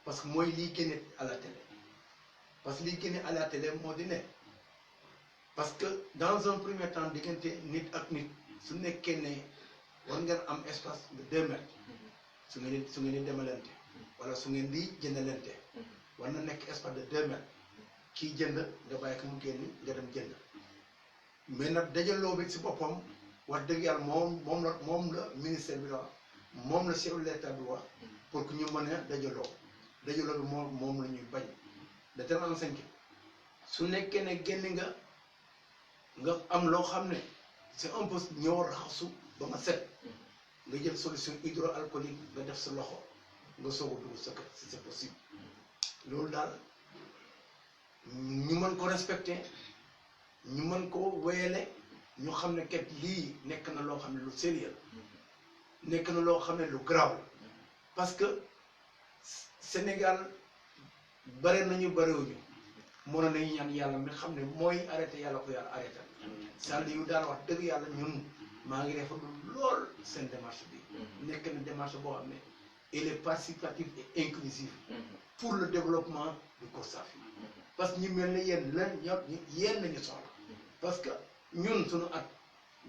parce que mooy liy génne à la télé parce que liy génne à la télé moo di ne parce que dans un premier temps diggante nit ak nit su nekkee ne war ngeen am espace de 2 mètres su ngeen di demalante wala su ngeen di jëndalante war na nekk espace de 2 mètres kii jënd nga bàyyi ko mu génn nga dem jënd mais nag dajaloo bi si boppam wax dëgg yàlla moom la ministère bi la wax moom la chef de l'État bi wax pour que ñu mën a dajaloo bi moom la ñuy bañ de telle enseigne que su nekkee ne génn nga am loo xam ne c'est un peu ñëw raxasu ba nga set nga jël solution hydroalcoolique nga def sa loxo nga soog a dugg sa kër si c'est possible loolu daal ñu mën ko respecter ñu mën ko wéyale ñu xam ne kat lii nekk na loo xam ne lu sérieux nekk na loo xam ne lu grave parce que Sénégal bare nañu barewuñu mënoon nañu ñaan yàlla mi xam ne mooy arrêté yàlla ko yàlla arrêté Saliou daal wax dëgg yàlla ñun maa ngi rafetlu lool seen démarche bi nekk na démarche boo xam ne elle est participative et inclusive pour le développement du Koursaafi parce que ñu mel ne yéen nañu soxla parce que ñun suñu at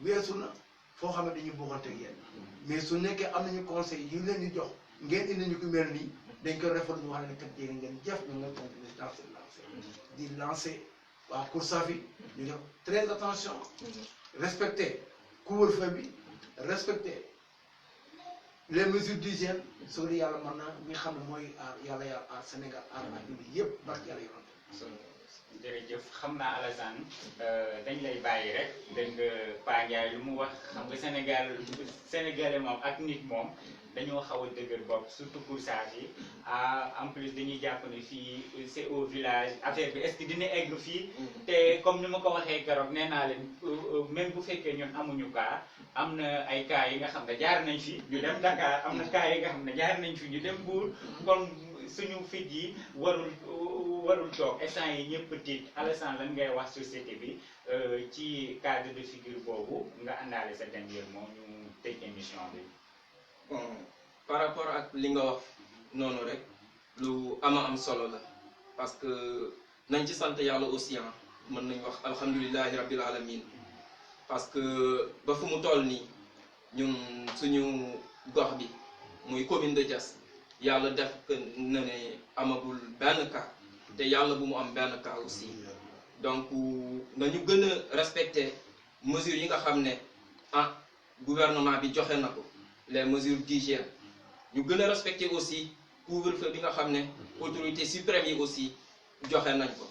weesu na foo xam ne dañuy bokkante ak yéen mais su nekkee am nañu conseil yu leen ñu jox ngeen indi ñu ko mel nii dañ ko rafetlu ñu wax ne kat jërë ngeen jëf ñu nga continuer dans cette lancée di lancer waa Koursaafi ñu def très attention respecter couvre-feu bi respecter les mesures d'hygiène soo di yàlla mën na mi xam ne mooy aar yàlla aar Sénégal aar adduna bi yëpp barke yàlla yoonte jërëjëf xam naa Alassane dañ lay bàyyi rek dégg nga Pa Ndiaye lu mu wax xam nga Sénégalais moom ak nit moom dañoo xaw a dëgër bopp surtout Koursaafi en plus dañuy jàpp ne fii c'est au village affaire bi est-ce que dina egg fii te comme ni ma ko waxee keroog nee naa leen même bu fekkee ñun amuñu cas am na ay cas yi nga xam ne jaar nañ fi ñu dem Dakar am na cas yi nga xam ne jaar nañ fi ñu dem Mbour kon suñu fit yi warul toog instant yi ñëpp tiit Alassane lan ngay wax société bi ci cadre de figure boobu nga àndaale sa dernier mot ñu tëj émission bi. Bon par rapport ak li nga wax noonu rek lu am solo la parce que nañ ci sant yàlla aussi mën nañ wax alhamdulillahi rabbil alamin parce que ba fu mu toll nii ñun suñu gox bi muy commune de Diass yàlla def que na ne amagul benn cas te yàlla bu mu am benn cas aussi donc nañu gën a respecter mesures yi nga xam ne gouvernement bi joxe na ko les mesures d'hygiène ñu gën a respecter aussi couvre-feu bi nga xam ne autorité suprême yi aussi joxe nañ ko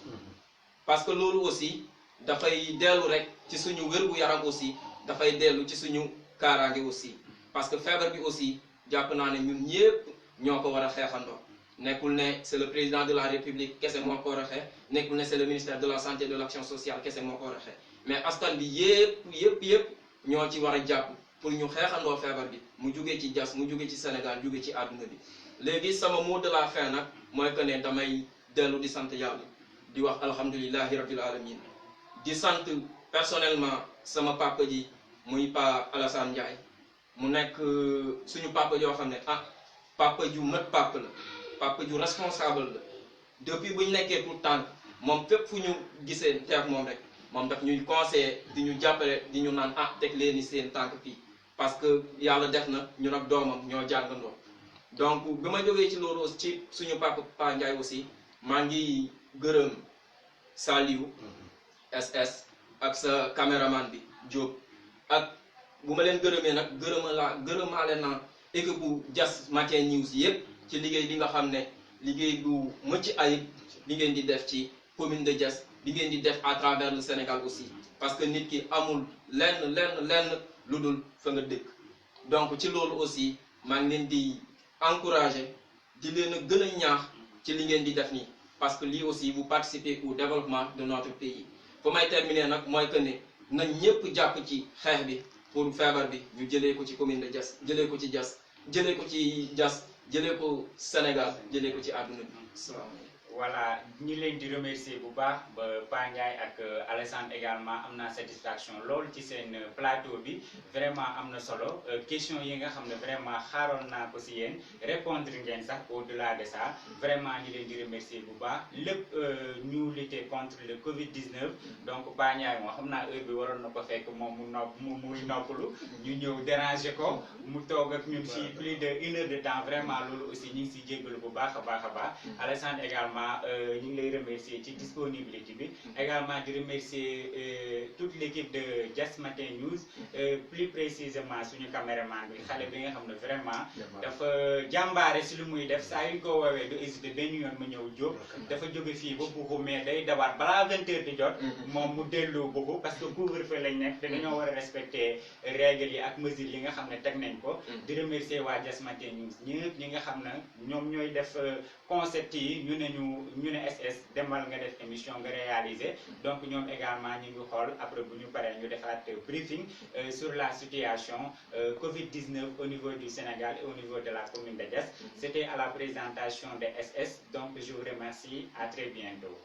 parce que loolu aussi dafay dellu rek ci suñu wér-gu-yaram aussi dafay dellu ci suñu kaaraange aussi parce que feebar bi aussi jàpp naa ne ñun ñëpp ñoo ko war a xeexandoo nekkul ne c'est le président de la république kese moo ko war a xeex nekkul ne c'est le ministère de la santé et de l'action sociale kese moo ko war a xeex mais askan bi yëpp ñoo ci war a jàpp pour ñu xeexandoo feebar bi mu jugee ci Diass mu jugee ci Sénégal jugee ci àdduna bi léegi sama mot de la fin nag mooy que ne damay dellu di sant yàlla di wax alhamdulillahi rabbil alamin di sant personnellement sama papa ji muy Pa Alassane Ndiaye mu nekk suñu papa yoo xam ne papa ju mat papa la papa ju responsable la depuis bu ñu nekkee tout temps moom fépp fu ñu gisee teeg moom rek moom daf ñuy conseiller di ñu jàppale di ñu naan teg leen ni seen tànk fii parce que yàlla def na ñu nag doomam ñoo jàngandoo donc bi ma jógee ci loolu aussi ci suñu papa Pa Ndiaye aussi maa ngi gërëm Saliou SS ak sa caméraman bi Diop ak bu ma leen gërëmee nag gërëmaale naa équipe bu Diass Matin News yëpp ci liggéey bi nga xam ne liggéey bu mëcc ayib li ngeen di def ci commune de Diass li ngeen di def à travers le Sénégal aussi parce que nit ki amul lenn lu dul fa nga dëkk donc ci loolu aussi maa ngi leen di encourager di leen a gën a ñaax ci li ngeen di def nii parce que lii aussi vous participez au développement de notre pays fa may terminer nag mooy que ne na ñëpp jàpp ci xeex bi pour feebar bi ñu jëlee ko ci commune de Diass jëlee ko ci Diass jëlee ko ci Diass jëlee ko Sénégal jëlee ko ci àdduna bi asalaamaaleykum. voilà ñi leen di remercier bu baax ba Pa Ndiaye ak Alassane également am naa satisfaction lool ci seen plateau bi vraiment am na solo question yi nga xam ne vraiment xaaroon naa ko si yéen répondre ngeen sax au delà de ça vraiment ñi leen di remercier bu baax lépp ñu lutter contre le Covid-19 donc Pa Ndiaye moo xam naa heure bi waroon na ko fekk moom muy noppalu ñu ñëw déranger ko mu toog ak ñun fii plus de 1 heure de temps vraiment loolu aussi ñu ngi siy jéggalu bu baax a baax Alassane également ñu ngi lay remercier ci disponibilité bi également di remercier toute l'équipe de Diass Matin News plus précisément suñu caméraman bi xale bi nga xam ne vraiment dafa jàmbaare si lu muy def saa yu ñu ko woowee du hésiter benn yoon mu ñëw jóg dafa jóge fii ba Buxu mais day dawaat balaa 20 heures di jot moom mu dellu Buxu parce que couvre-feu lañ nekk te dañoo war a respecter règles yi ak mesures yi nga xam ne teg nañ ko di remercier waa Diass Matin News ñëpp ñi nga xam ne ñoom ñooy def concept yi ñu ne SS demal nga def émission nga réaliser donc ñoom également ñu ngi xool après bu ñu paree ñu defaat briefing sur la situation Covid-19 au niveau du Sénégal et au niveau de la commune de Diass. C'était à la présentation de SS, donc je vous remercie, à très bientôt.